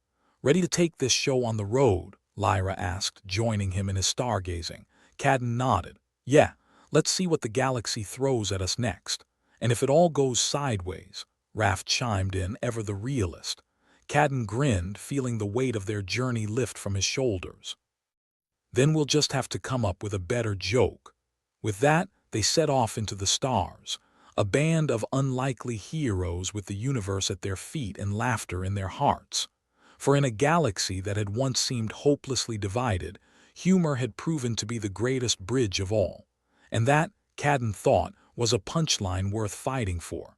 "Ready to take this show on the road?" Lyra asked, joining him in his stargazing. Cadden nodded. "Yeah, let's see what the galaxy throws at us next. And if it all goes sideways," Raph chimed in, ever the realist. Cadden grinned, feeling the weight of their journey lift from his shoulders. "Then we'll just have to come up with a better joke." With that, they set off into the stars, a band of unlikely heroes with the universe at their feet and laughter in their hearts. For in a galaxy that had once seemed hopelessly divided, humor had proven to be the greatest bridge of all. And that, Cadden thought, was a punchline worth fighting for.